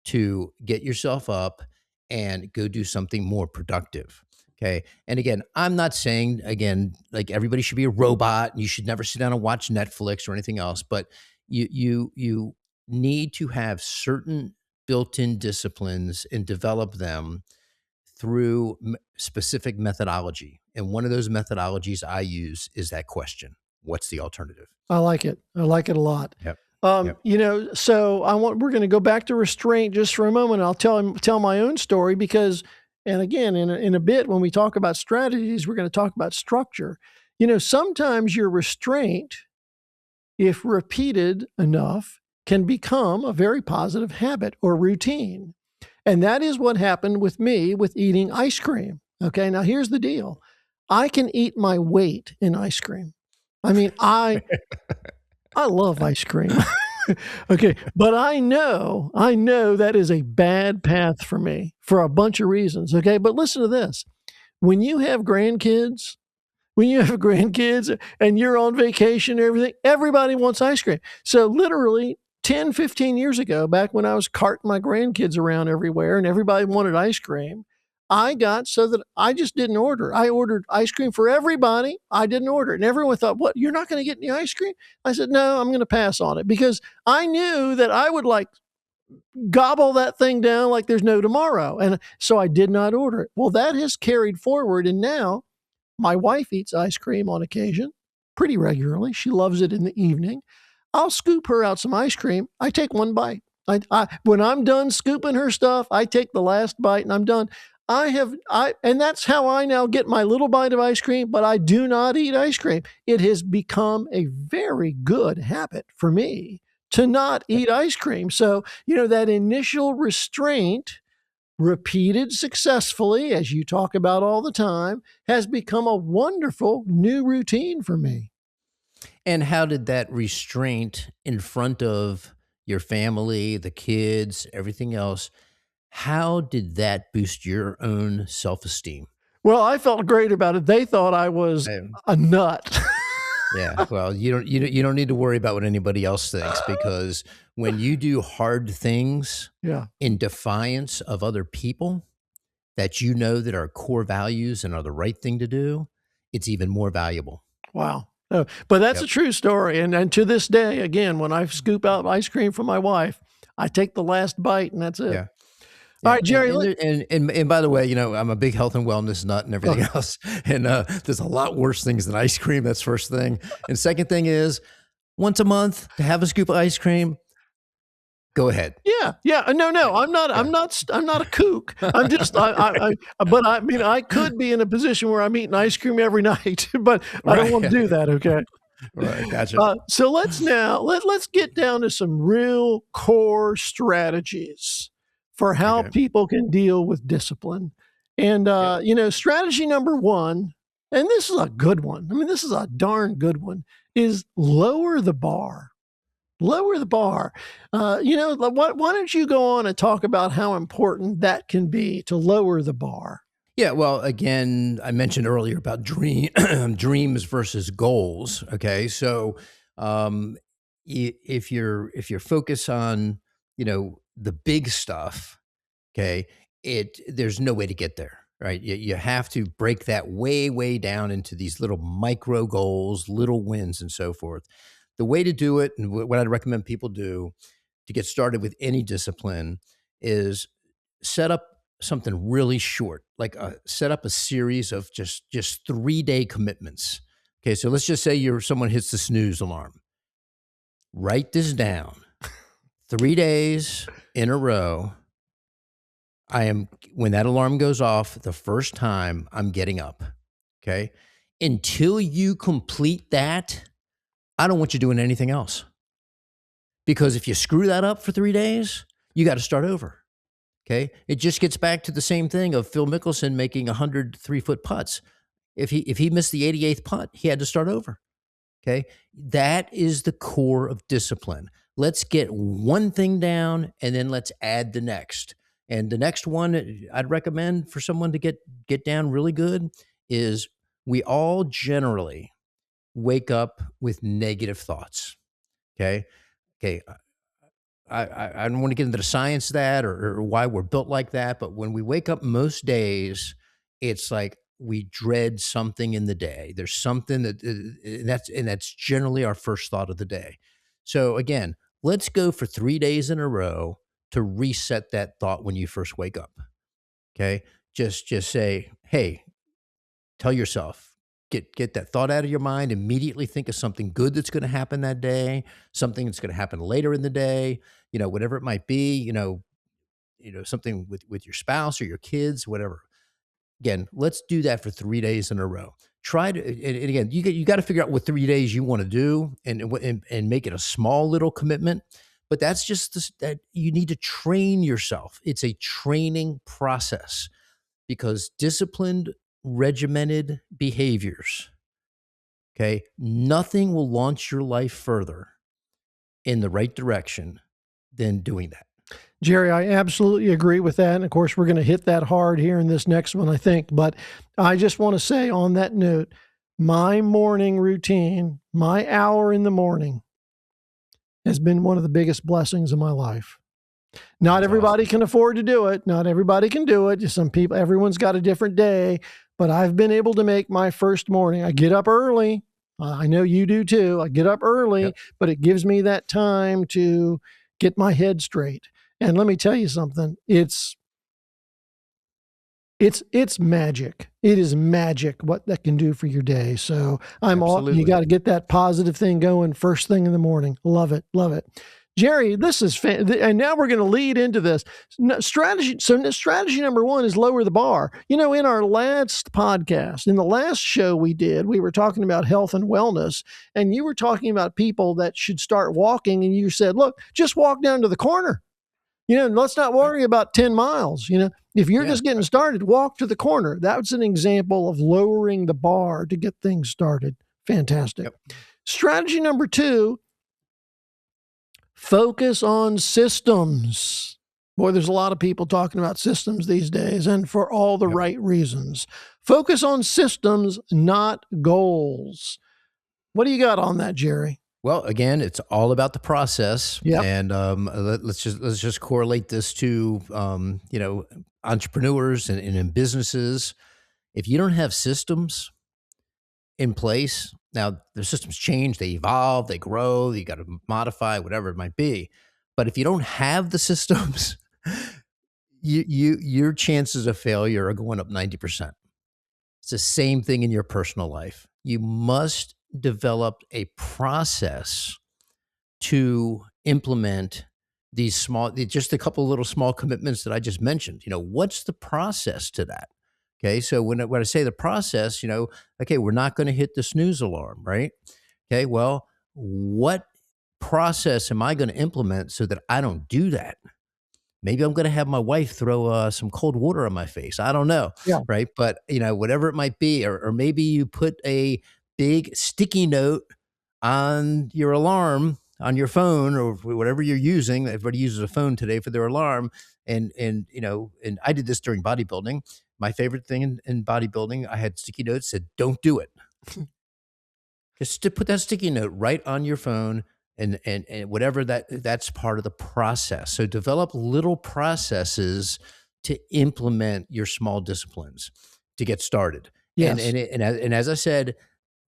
to get yourself up and go do something more productive. Okay. And again, I'm not saying, again, like everybody should be a robot and you should never sit down and watch Netflix or anything else, but you need to have certain built-in disciplines and develop them through specific methodology. And one of those methodologies I use is that question: what's the alternative? I like it. I like it a lot. Yep. So we're going to go back to restraint just for a moment. I'll tell my own story because, and again, in a bit, when we talk about strategies, we're going to talk about structure. Sometimes your restraint, if repeated enough, can become a very positive habit or routine. And that is what happened with me with eating ice cream. Okay. Now here's the deal. I can eat my weight in ice cream. I mean, I love ice cream. Okay. But I know that is a bad path for me for a bunch of reasons. Okay. But listen to this. When you have grandkids, and you're on vacation and everything, everybody wants ice cream. So literally 10, 15 years ago, back when I was carting my grandkids around everywhere and everybody wanted ice cream, I got so that I just didn't order. I ordered ice cream for everybody. I didn't order it. And everyone thought, what, you're not going to get any ice cream? I said, no, I'm going to pass on it, because I knew that I would like gobble that thing down like there's no tomorrow. And so I did not order it. Well, that has carried forward. And now my wife eats ice cream on occasion pretty regularly. She loves it in the evening. I'll scoop her out some ice cream. I take one bite. When I'm done scooping her stuff, I take the last bite and I'm done. And that's how I now get my little bite of ice cream, but I do not eat ice cream. It has become a very good habit for me to not eat ice cream. So, that initial restraint, repeated successfully, as you talk about all the time, has become a wonderful new routine for me. And how did that restraint in front of your family, the kids, everything else. How did that boost your own self-esteem? Well, I felt great about it. They thought I was a nut. Yeah, well, you don't need to worry about what anybody else thinks, because when you do hard things Yeah. in defiance of other people that you know that are core values and are the right thing to do, it's even more valuable. Wow. Oh, but that's a Yep. true story. And to this day, again, when I scoop out ice cream for my wife, I take the last bite and that's it. Yeah. All Yeah, right, Jerry. and by the way, I'm a big health and wellness nut and everything Okay. else, and there's a lot worse things than ice cream. That's first thing, and second thing is once a month to have a scoop of ice cream. Go ahead. Yeah, yeah. No. I'm not. Yeah. I'm not a kook. I'm just. But I mean, I could be in a position where I'm eating ice cream every night, but I don't Right. want to do that. Okay. Right. Gotcha. So let's get down to some real core strategies for how Okay. people can deal with discipline. And Yep. strategy number one, and this is a good one. I mean, this is a darn good one. Is lower the bar. Lower the bar. Why don't you go on and talk about how important that can be to lower the bar? Yeah, well, again, I mentioned earlier about dreams versus goals. Okay, so um, if you're focused on the big stuff, okay, there's no way to get there, right? You have to break that way down into these little micro goals, little wins, and so forth. The way to do it, and what I'd recommend people do to get started with any discipline, is set up something really short, like set up a series of just 3-day commitments. Okay, so let's just say someone hits the snooze alarm. Write this down. 3 days in a row. When that alarm goes off, the first time I'm getting up. Okay, until you complete that, I don't want you doing anything else, because if you screw that up for 3 days, you got to start over. Okay, it just gets back to the same thing of Phil Mickelson making 100 3-foot putts. If he missed the 88th putt, he had to start over. Okay, that is the core of discipline. Let's get one thing down, and then let's add the next. And the next one I'd recommend for someone to get down really good is, we all generally wake up with negative thoughts. Okay, okay. I don't want to get into the science of that, or why we're built like that, but when we wake up most days, it's like we dread something in the day. There's something and that's generally our first thought of the day. So again, let's go for 3 days in a row to reset that thought when you first wake up. Okay, just say, hey, tell yourself, get that thought out of your mind, immediately think of something good that's going to happen that day, something that's going to happen later in the day, whatever it might be, something with your spouse or your kids, whatever. Again, let's do that for 3 days in a row. Try to, and again, you got to figure out what 3 days you want to do, and make it a small little commitment. But that's just that you need to train yourself. It's a training process, because disciplined, regimented behaviors, okay, nothing will launch your life further in the right direction than doing that. Jerry, I absolutely agree with that. And of course, we're going to hit that hard here in this next one, I think. But I just want to say on that note, my morning routine, my hour in the morning, has been one of the biggest blessings of my life. Not That's everybody awesome. can afford to do it. Not everybody can do it. Everyone's got a different day, but I've been able to make my first morning. I get up early. I know you do too. I get up early, Yep. but it gives me that time to get my head straight. And let me tell you something. It's magic. It is magic what that can do for your day. So you Absolutely. got to get that positive thing going first thing in the morning. Love it. Love it. Jerry, this is and now we're going to lead into this strategy. So strategy number one is lower the bar. In our last podcast, in the last show we did, we were talking about health and wellness, and you were talking about people that should start walking, and you said, look, just walk down to the corner. Let's not worry about 10 miles. If you're Yeah. just getting started, walk to the corner. That's an example of lowering the bar to get things started. Fantastic. Yep. Strategy number two, Focus on systems. Boy, there's a lot of people talking about systems these days, and for all the Yep. right reasons. Focus on systems, not goals. What do you got on that, Jerry? Well, again, it's all about the process, Yep. and let's just correlate this to entrepreneurs and in businesses. If you don't have systems in place, now the systems change, they evolve, they grow, you got to modify whatever it might be. But if you don't have the systems, your chances of failure are going up 90%. It's the same thing in your personal life. You must develop a process to implement these just a couple little small commitments that I just mentioned. What's the process to that? Okay. So when I say the process, okay, we're not going to hit the snooze alarm, right? Okay. Well, what process am I going to implement so that I don't do that? Maybe I'm gonna have my wife throw, some cold water on my face. I don't know, Yeah. right? But, whatever it might be, or maybe you put a big sticky note on your alarm on your phone or whatever you're using. Everybody uses a phone today for their alarm, and I did this during bodybuilding. My favorite thing in bodybuilding, I had sticky notes said, "Don't do it." Just to put that sticky note right on your phone and whatever that's part of the process. So develop little processes to implement your small disciplines to get started. And Yes. and it, and as I said,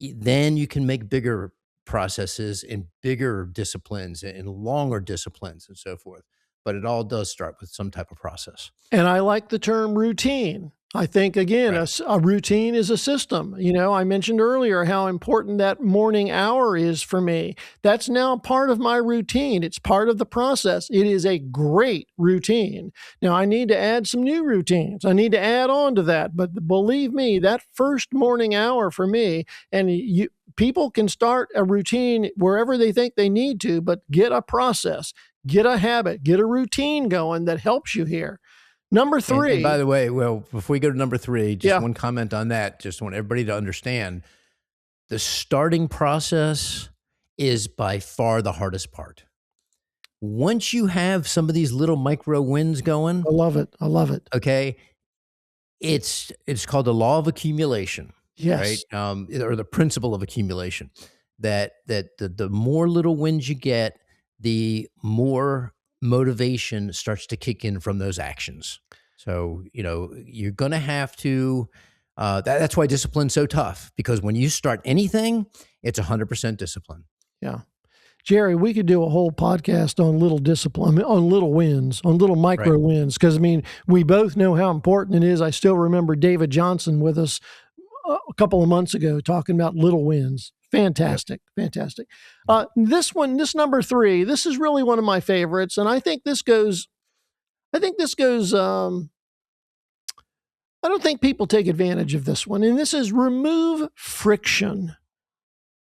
then you can make bigger processes and bigger disciplines and longer disciplines and so forth. But it all does start with some type of process. And I like the term routine. I think, again, Right. a routine is a system. I mentioned earlier how important that morning hour is for me. That's now part of my routine. It's part of the process. It is a great routine. Now, I need to add some new routines. I need to add on to that. But believe me, that first morning hour for me, and people can start a routine wherever they think they need to, but get a process, get a habit, get a routine going that helps you here. Number And by three, the way, well, before we go to number 3, just yeah, one comment on that. Just want everybody to understand the starting process is by far the hardest part. Once you have some of these little micro wins going, I love it. I love it. okay, it's called the law of accumulation, right? Yes. Or the principle of accumulation. That the more little wins you get, the more motivation starts to kick in from those actions. So you're gonna have to. That's why discipline's so tough, because when you start anything, it's 100% discipline. Yeah. Jerry, we could do a whole podcast on little discipline, I mean, on little wins, on little Right. micro wins. Because, I mean, we both know how important it is. I still remember David Johnson with us a couple of months ago talking about little wins. Yep. Fantastic. Fantastic. This number three, this is really one of my favorites. And I think this goes, I don't think people take advantage of this one. And this is remove friction.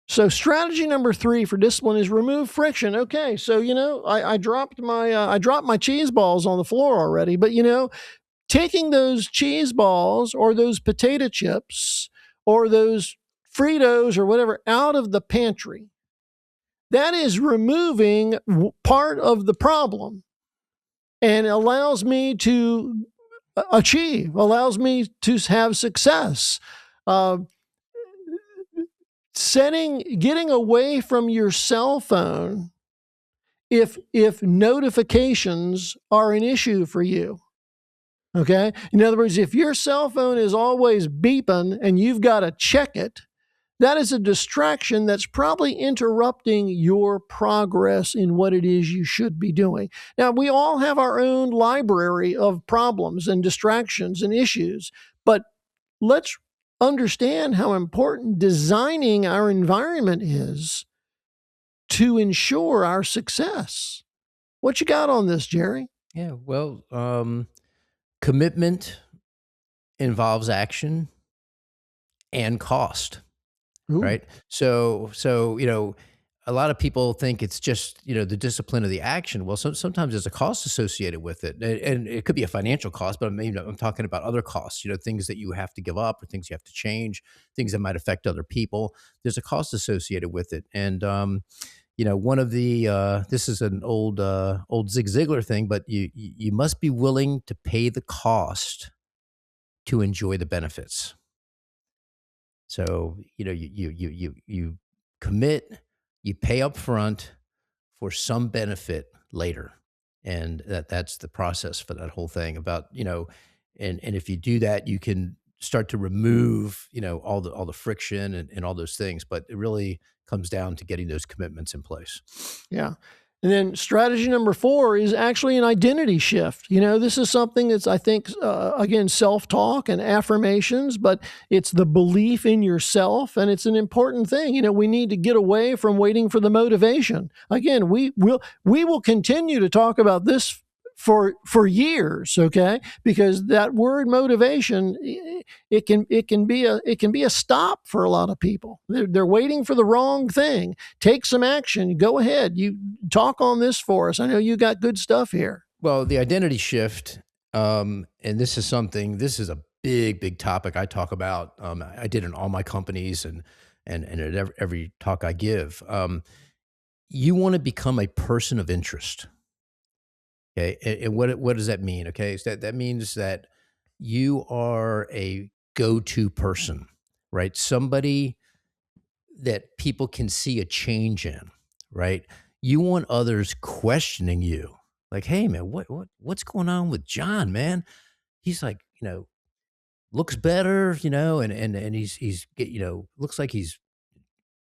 So strategy number three for discipline is remove friction. Okay, so I dropped my cheese balls on the floor already, but taking those cheese balls or those potato chips or those Fritos or whatever out of the pantry, that is removing part of the problem and allows me to allows me to have success. Uh, Getting away from your cell phone if notifications are an issue for you. Okay, in other words, if your cell phone is always beeping and you've got to check it, that is a distraction that's probably interrupting your progress in what it is you should be doing. Now, we all have our own library of problems and distractions and issues, but let's understand how important designing our environment is to ensure our success. What you got on this, Jerry? Yeah. Well, commitment involves action and cost. Ooh, Right? So a lot of people think it's just, the discipline of the action. Well, sometimes there's a cost associated with it. And it could be a financial cost, but I'm talking about other costs, things that you have to give up or things you have to change, things that might affect other people. There's a cost associated with it. And, one of the this is an old Zig Ziglar thing, but you must be willing to pay the cost to enjoy the benefits. So, you commit, you pay up front for some benefit later. And that's the process for that whole thing about, and if you do that, you can start to remove, all the friction and all those things. But it really comes down to getting those commitments in place. Yeah. And then strategy number 4 is actually an identity shift. This is something that's, I think, again, self-talk and affirmations, but it's the belief in yourself, and it's an important thing. We need to get away from waiting for the motivation. Again, we will continue to talk about this for years, okay? Because that word motivation, it can be a stop for a lot of people. They're waiting for the wrong thing. Take some action. Go ahead. You talk on this for us. I know you got good stuff here. Well, the identity shift, and this is a big topic I talk about. I did in all my companies and at every talk I give. You want to become a person of interest. Okay. And what does that mean? Okay. So that means that you are a go-to person, right? Somebody that people can see a change in, right? You want others questioning you. Like, hey man, what's going on with John, man? He's like, looks better, and looks like he's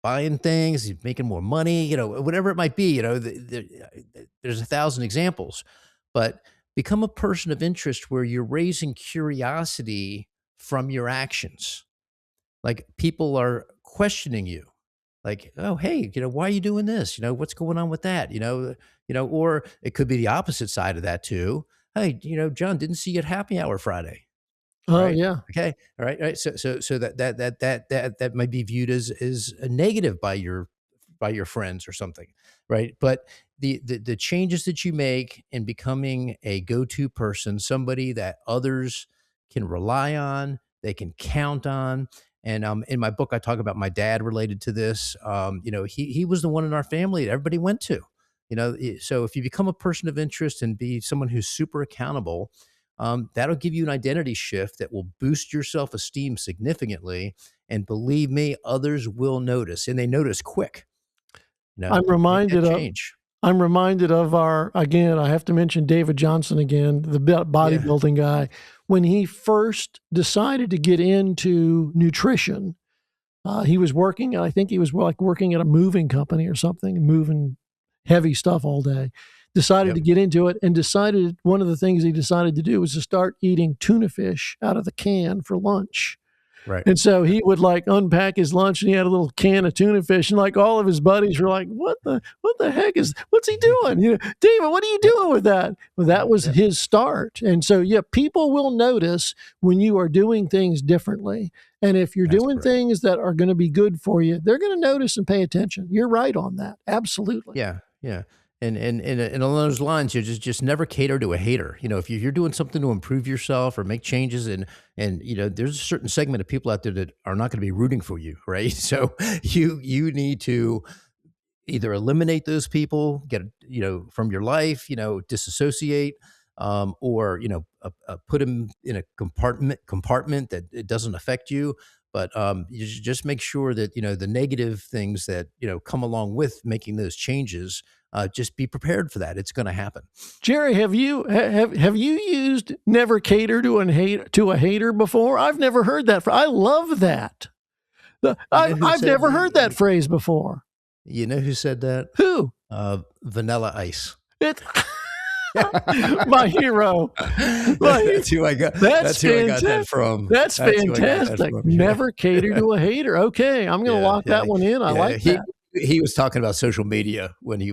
buying things, he's making more money, whatever it might be, there's 1,000 examples, but become a person of interest where you're raising curiosity from your actions. Like people are questioning you, like, oh, hey, why are you doing this? What's going on with that? Or it could be the opposite side of that too. Hey, John, didn't see you at happy hour Friday. Oh, Right. yeah. Okay. All right. Right. So that might be viewed as a negative by your friends or something. Right. But the changes that you make in becoming a go-to person, somebody that others can rely on, they can count on. And in my book, I talk about my dad related to this. He was the one in our family that everybody went to. So if you become a person of interest and be someone who's super accountable, that'll give you an identity shift that will boost your self-esteem significantly. And believe me, others will notice, and they notice quick. I'm Make that reminded of change. I'm reminded of again, I have to mention David Johnson again, the Yeah. bodybuilding guy. When he first decided to get into nutrition, he was working, I think he was like working at a moving company or something, moving heavy stuff all day. Decided Yep. to get into it and decided one of the things he decided to do was to start eating tuna fish out of the can for lunch. Right. And so he would like unpack his lunch and he had a little can of tuna fish. And like all of his buddies were like, what the heck what's he doing? David, what are you doing with that? Well, that was Yep. his start. And so, yeah, people will notice when you are doing things differently. And if you're That's doing correct. things that are going to be good for you, they're going to notice and pay attention. You're right on that. Absolutely. Yeah. Yeah. And along those lines, you just never cater to a hater. If you're doing something to improve yourself or make changes, and there's a certain segment of people out there that are not going to be rooting for you, right? So you need to either eliminate those people, get from your life, disassociate, or put them in a compartment that it doesn't affect you. But you just make sure that the negative things that come along with making those changes. Just be prepared for that. It's going to happen. Jerry, have you used never cater to a hater before? I've never heard that. I love that. I've Said never heard that phrase before. You know who said that? Who? Vanilla Ice. It, my hero. That's who I got. That's who I got that from. That's fantastic. Never cater to a hater. Okay, I'm going to lock that one in. I like that. He was talking about social media when he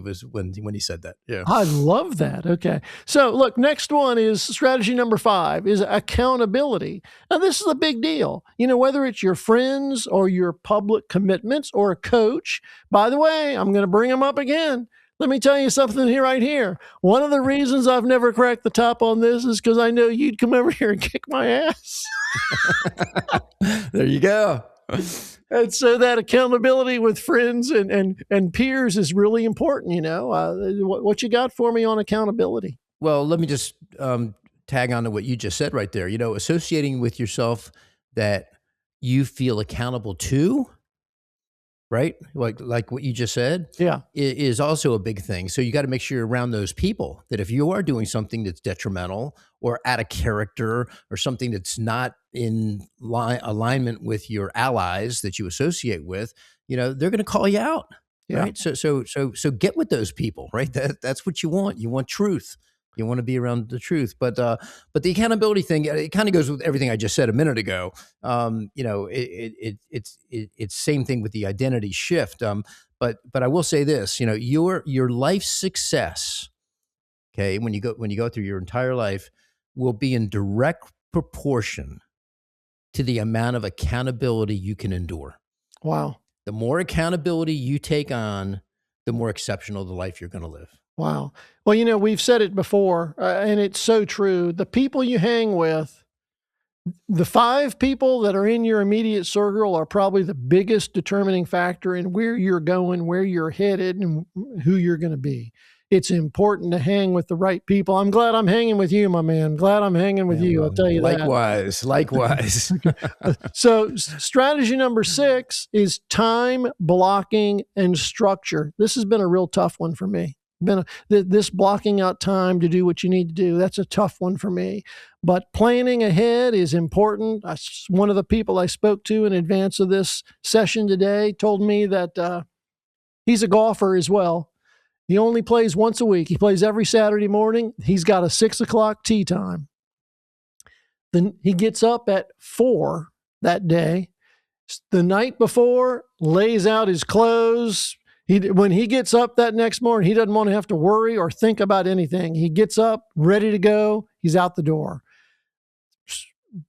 said that. Yeah. I love that. Okay. So look, next one is strategy number 5 is accountability. Now this is a big deal. Whether it's your friends or your public commitments or a coach. By the way, I'm going to bring them up again. Let me tell you something right here. One of the reasons I've never cracked the top on this is because I know you'd come over here and kick my ass. There you go. And so that accountability with friends and peers is really important. What you got for me on accountability? Well, let me just tag on to what you just said right there. Associating with yourself that you feel accountable to, right? Like what you just said, Yeah. is also a big thing. So you got to make sure you're around those people that if you are doing something that's detrimental or out of character or something that's not in alignment with your allies that you associate with, they're going to call you out, Yeah. right? So get with those people, right? That's what you want. You want truth. You want to be around the truth, but the accountability thing, it kind of goes with everything I just said a minute ago. It's same thing with the identity shift. But I will say this, your life success, okay, when you go through your entire life, will be in direct proportion to the amount of accountability you can endure. Wow. The more accountability you take on, the more exceptional the life you're going to live. Wow. Well, we've said it before, and it's so true. The people you hang with, the 5 people that are in your immediate circle are probably the biggest determining factor in where you're going, where you're headed, and who you're going to be. It's important to hang with the right people. I'm glad I'm hanging with you, my man. Glad I'm hanging with Yeah, you. I'll well, tell you that. likewise. So strategy number 6 is time blocking and structure. This has been a real tough one for me. This blocking out time to do what you need to do. That's a tough one for me. But planning ahead is important. One of the people I spoke to in advance of this session today told me that he's a golfer as well. He only plays once a week. He plays every Saturday morning. He's got a 6:00 tee time. Then he gets up at 4 that day. The night before, lays out his clothes. When he gets up that next morning, he doesn't want to have to worry or think about anything. He gets up, ready to go. He's out the door.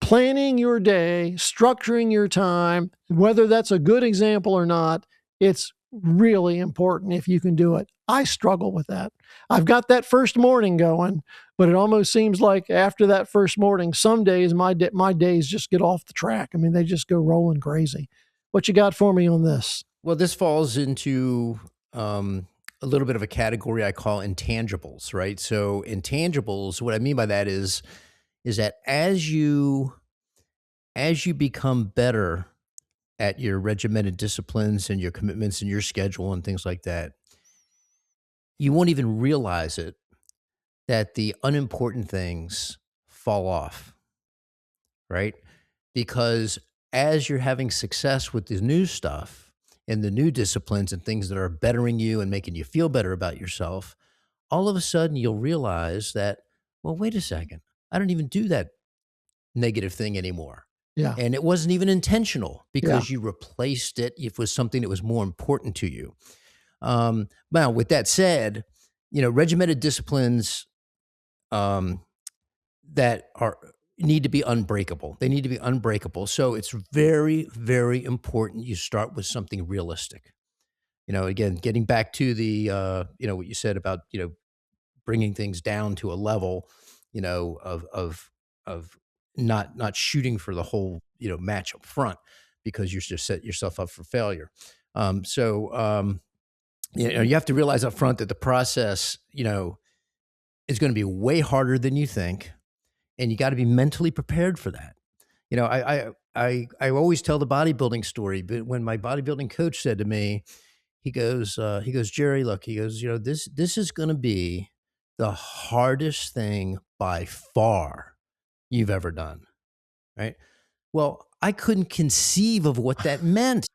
Planning your day, structuring your time, whether that's a good example or not, it's really important if you can do it. I struggle with that. I've got that first morning going, but it almost seems like after that first morning, some days my days just get off the track. I mean, they just go rolling crazy. What you got for me on this? Well, this falls into a little bit of a category I call intangibles, right? So intangibles, what I mean by that is that as you become better at your regimented disciplines and your commitments and your schedule and things like that, you won't even realize it that the unimportant things fall off, right? Because as you're having success with the new stuff and the new disciplines and things that are bettering you and making you feel better about yourself, all of a sudden you'll realize that, well, wait a second, I don't even do that negative thing anymore. Yeah. And it wasn't even intentional Yeah. because you replaced it with something that was more important to you. Now, with that said, regimented disciplines um, that need to be unbreakable. They need to be unbreakable. So it's very, very important you start with something realistic. Again, getting back to the what you said about bringing things down to a level, of not shooting for the whole match up front because you just set yourself up for failure. You have to realize up front that the process is going to be way harder than you think, and you got to be mentally prepared for that. I always tell the bodybuilding story, but when my bodybuilding coach said to me, he goes, Jerry, look, he goes, this is going to be the hardest thing by far you've ever done, right? Well, I couldn't conceive of what that meant.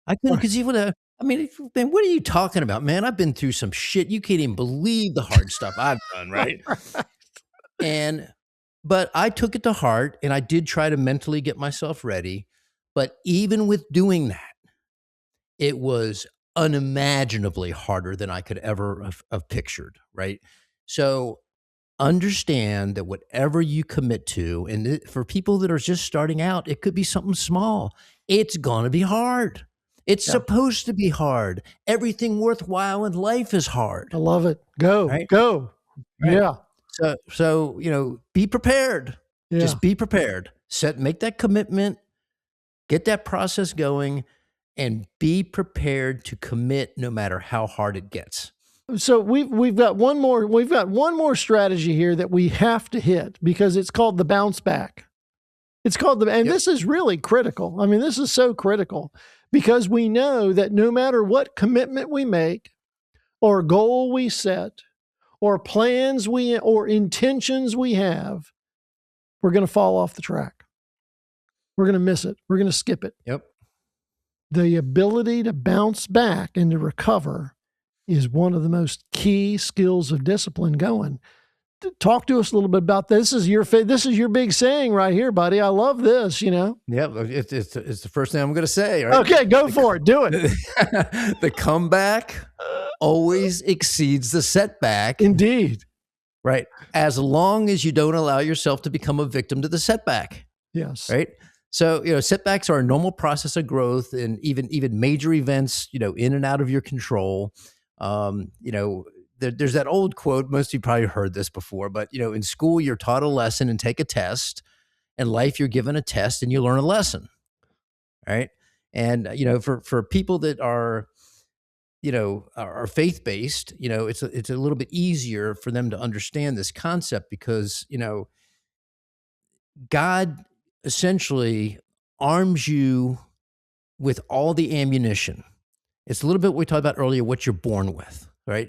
I couldn't conceive of that. I mean, man, what are you talking about, man? I've been through some shit. You can't even believe the hard stuff I've done, right? But I took it to heart and I did try to mentally get myself ready. But even with doing that, it was unimaginably harder than I could ever have pictured, right? So understand that whatever you commit to, and for people that are just starting out, it could be something small. It's going to be hard. It's Yeah. supposed to be hard. Everything worthwhile in life is hard, I love it. Go, right? go. Right. Yeah. So be prepared. Yeah. Just be prepared. Make that commitment. Get that process going and be prepared to commit no matter how hard it gets. So we've got one more strategy here that we have to hit because it's called the bounce back. And Yep. this is really critical. I mean, this is so critical because we know that no matter what commitment we make or goal we set or plans or intentions we have, we're going to fall off the track. We're going to miss it. We're going to skip it. Yep. The ability to bounce back and to recover is one of the most key skills of discipline going. Talk to us a little bit about this. This is your big saying right here, buddy. I love this, Yep. It's the first thing I'm going to say. Right? Okay, go for it. Do it. The comeback always exceeds the setback. Indeed. Right. As long as you don't allow yourself to become a victim to the setback. Yes. Right. So, setbacks are a normal process of growth and even major events, in and out of your control. There's that old quote, most of you probably heard this before, but, in school, you're taught a lesson and take a test. In life, you're given a test and you learn a lesson. Right. And, for people that are faith-based, it's a little bit easier for them to understand this concept because, God essentially arms you with all the ammunition. It's a little bit what we talked about earlier, what you're born with, right?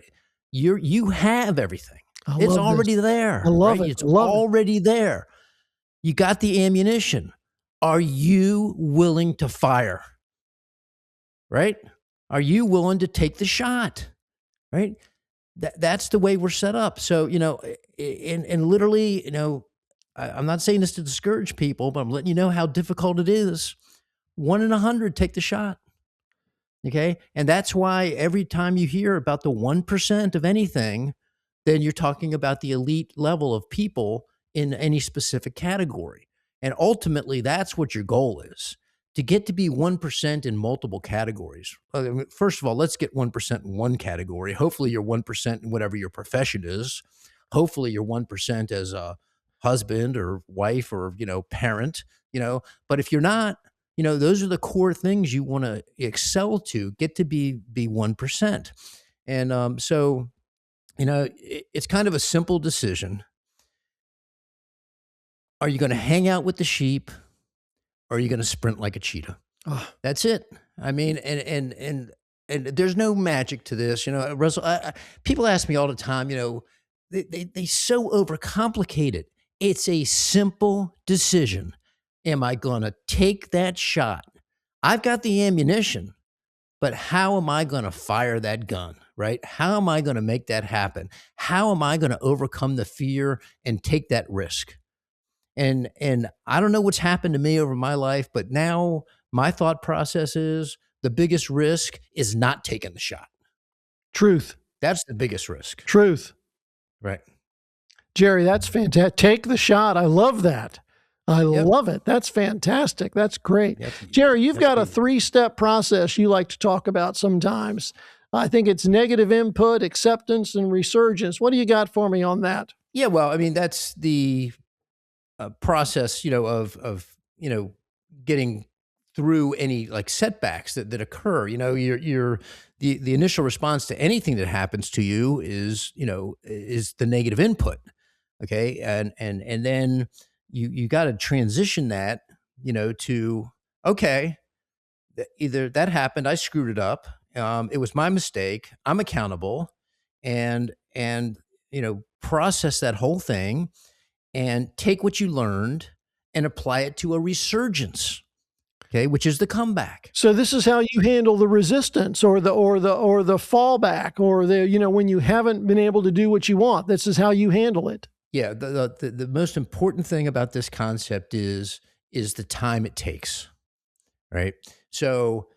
You have everything. It's already there. I love right? it. It's I love already there. You got the ammunition. Are you willing to fire? Right? Are you willing to take the shot? Right? That's the way we're set up. So, and literally, I'm not saying this to discourage people, but I'm letting you know how difficult it is. 1 in 100 take the shot. Okay. And that's why every time you hear about the 1% of anything, then you're talking about the elite level of people in any specific category. And ultimately, that's what your goal is, to get to be 1% in multiple categories. First of all, let's get 1% in one category. Hopefully, you're 1% in whatever your profession is. Hopefully, you're 1% as a husband or wife or, parent, but if you're not, those are the core things you want to excel to get to be 1%. And so, it's kind of a simple decision. Are you going to hang out with the sheep or are you going to sprint like a cheetah? Oh, That's it. I mean, and there's no magic to this. Russell, people ask me all the time, they so overcomplicate it. It's a simple decision. Am I going to take that shot? I've got the ammunition, but how am I going to fire that gun, right? How am I going to make that happen? How am I going to overcome the fear and take that risk? And I don't know what's happened to me over my life, but now my thought process is the biggest risk is not taking the shot. truth. That's the biggest risk. Truth. Right. Jerry, that's fantastic. Take the shot. I love that. I Yep. love it. That's fantastic. That's great. Yep. Jerry, you've That's got a good. 3-step process you like to talk about sometimes. I think it's negative input, acceptance, and resurgence. What do you got for me on that? Yeah. Well, I mean, that's the process, of getting through any like setbacks that occur. The initial response to anything that happens to you is the negative input. Okay. And then you got to transition that, to, okay, either that happened, I screwed it up. It was my mistake. I'm accountable, and process that whole thing and take what you learned and apply it to a resurgence. Okay, which is the comeback. So this is how you handle the resistance or the fallback or when you haven't been able to do what you want. This is how you handle it. Yeah, the most important thing about this concept is the time it takes. Right. So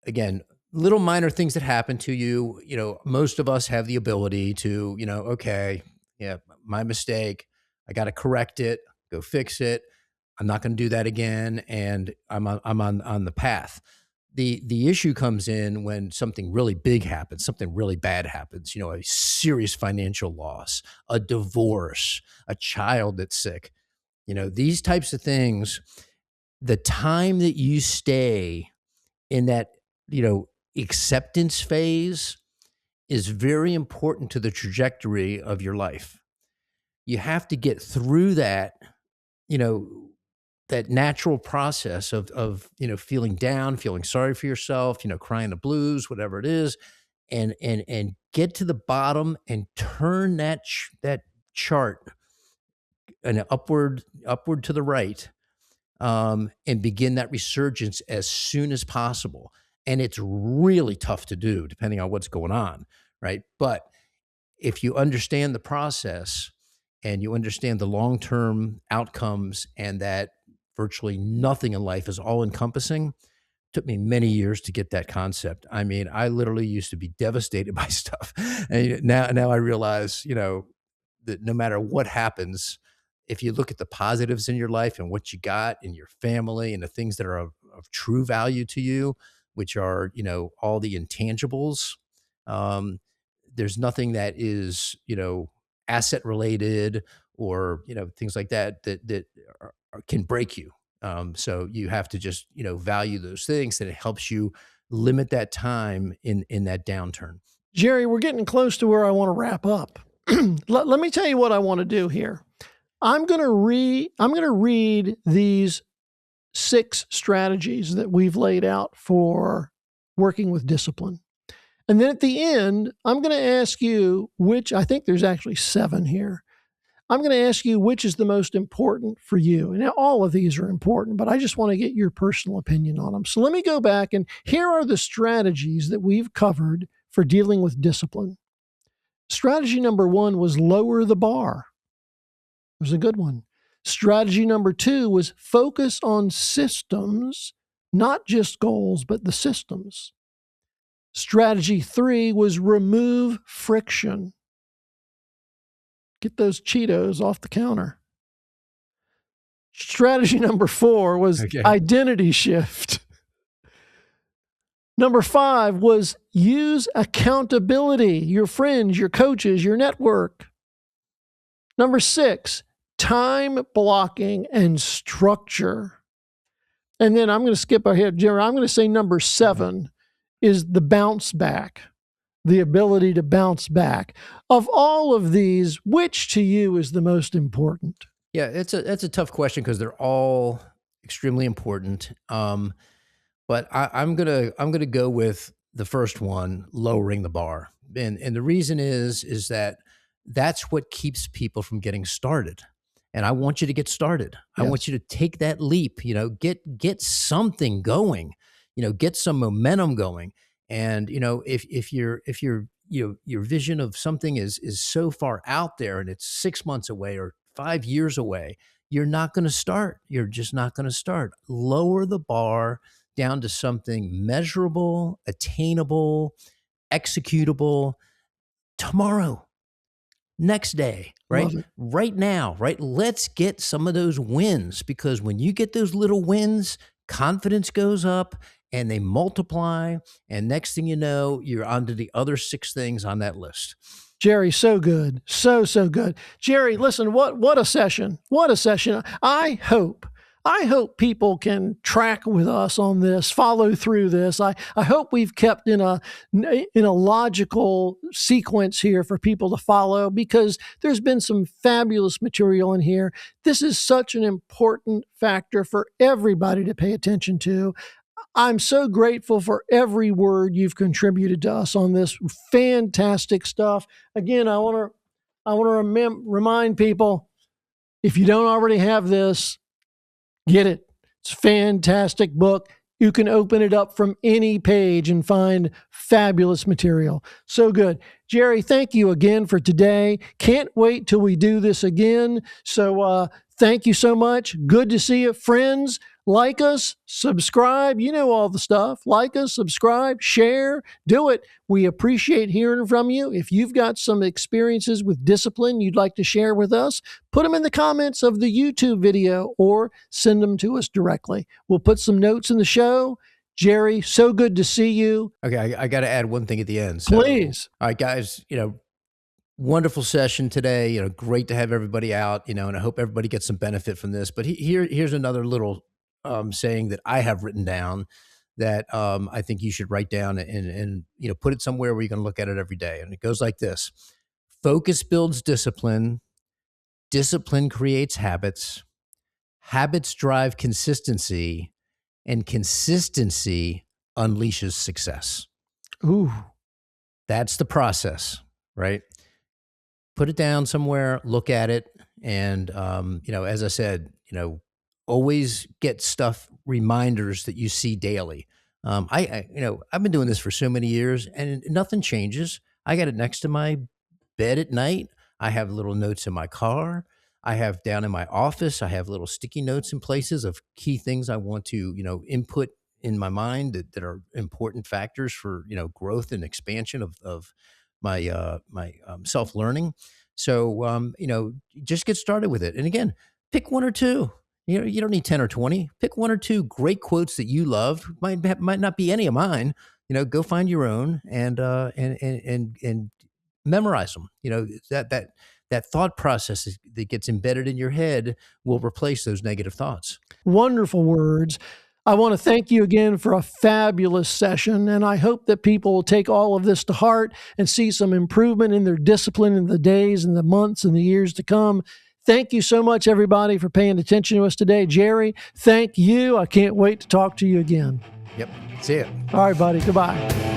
again, little minor things that happen to you, most of us have the ability to, okay, yeah, my mistake. I got to correct it, go fix it. I'm not going to do that again. And I'm on the path. The issue comes in when something really big happens, something really bad happens, a serious financial loss, a divorce, a child that's sick, these types of things. the time that you stay in that, acceptance phase is very important to the trajectory of your life. You have to get through that, you know, that natural process of feeling down, feeling sorry for yourself, crying the blues, whatever it is, and get to the bottom and turn that chart and upward to the right, and begin that resurgence as soon as possible. And it's really tough to do depending on what's going on, right? But if you understand the process and you understand the long-term outcomes and that virtually nothing in life is all encompassing, took me many years to get that concept. I mean, I literally used to be devastated by stuff. And now I realize, that no matter what happens, if you look at the positives in your life and what you got in your family and the things that are of true value to you, which are, all the intangibles, um, there's nothing that is, asset related or, things like that can break you. So you have to just, value those things, and it helps you limit that time in that downturn. Jerry, we're getting close to where I want to wrap up. Let me tell you what I want to do here. I'm going to read these 6 strategies that we've laid out for working with discipline. And then at the end, I'm going to ask you which, I think there's actually 7 here. I'm going to ask you which is the most important for you. Now, all of these are important, but I just want to get your personal opinion on them. So let me go back, and here are the strategies that we've covered for dealing with discipline. Strategy number 1 was lower the bar. It was a good one. Strategy number 2 was focus on systems, not just goals, but the systems. Strategy 3 was remove friction. Get those Cheetos off the counter. Strategy number 4 was identity shift. Number 5 was use accountability, your friends, your coaches, your network. Number 6, time blocking and structure. And then I'm going to skip ahead, Jerry. I'm going to say number 7 is the bounce back, the ability to bounce back. Of all of these, which to you is the most important? Yeah, that's a tough question because they're all extremely important. But I'm gonna go with the first one, lowering the bar, and the reason is that that's what keeps people from getting started. And I want you to get started. I want you to take that leap. Get something going. Get some momentum going. And if your vision of something is so far out there and it's 6 months away or 5 years away, you're not going to start. You're just not going to start. Lower the bar down to something measurable, attainable, executable tomorrow, next day, right? Right now, right? Let's get some of those wins, because when you get those little wins, confidence goes up and they multiply. And next thing you know, you're onto the other 6 things on that list. Jerry, so good. So good. Jerry, listen, what a session. What a session. I hope people can track with us on this, follow through this. I hope we've kept in a logical sequence here for people to follow, because there's been some fabulous material in here. This is such an important factor for everybody to pay attention to. I'm so grateful for every word you've contributed to us on this fantastic stuff. Again, I want to remind people, if you don't already have this, get it. It's a fantastic book. You can open it up from any page and find fabulous material. So good. Jerry, thank you again for today. Can't wait till we do this again. So thank you so much. Good to see you. Friends, like us, subscribe. You know all the stuff. Like us, subscribe, share, do it. We appreciate hearing from you. If you've got some experiences with discipline you'd like to share with us, put them in the comments of the YouTube video or send them to us directly. We'll put some notes in the show. Jerry, so good to see you. Okay, I got to add one thing at the end. So, please. All right, guys, wonderful session today. Great to have everybody out, and I hope everybody gets some benefit from this. But here's another little saying that I have written down that I think you should write down and put it somewhere where you can look at it every day. And it goes like this: focus builds discipline, discipline creates habits, habits drive consistency, and consistency unleashes success. Ooh. That's the process, right? Put it down somewhere, look at it, and as I said, always get stuff reminders that you see daily. I've been doing this for so many years, and nothing changes. I got it next to my bed at night. I have little notes in my car. I have down in my office. I have little sticky notes in places of key things I want to input in my mind that are important factors for growth and expansion of my self learning. So just get started with it. And again, pick one or two. You don't need 10 or 20. Pick one or two great quotes that you love. Might not be any of mine. Go find your own and memorize them. That thought process that gets embedded in your head will replace those negative thoughts. Wonderful words. I want to thank you again for a fabulous session, and I hope that people will take all of this to heart and see some improvement in their discipline in the days and the months and the years to come. Thank you so much, everybody, for paying attention to us today. Jerry, thank you. I can't wait to talk to you again. Yep. See ya. All right, buddy. Goodbye.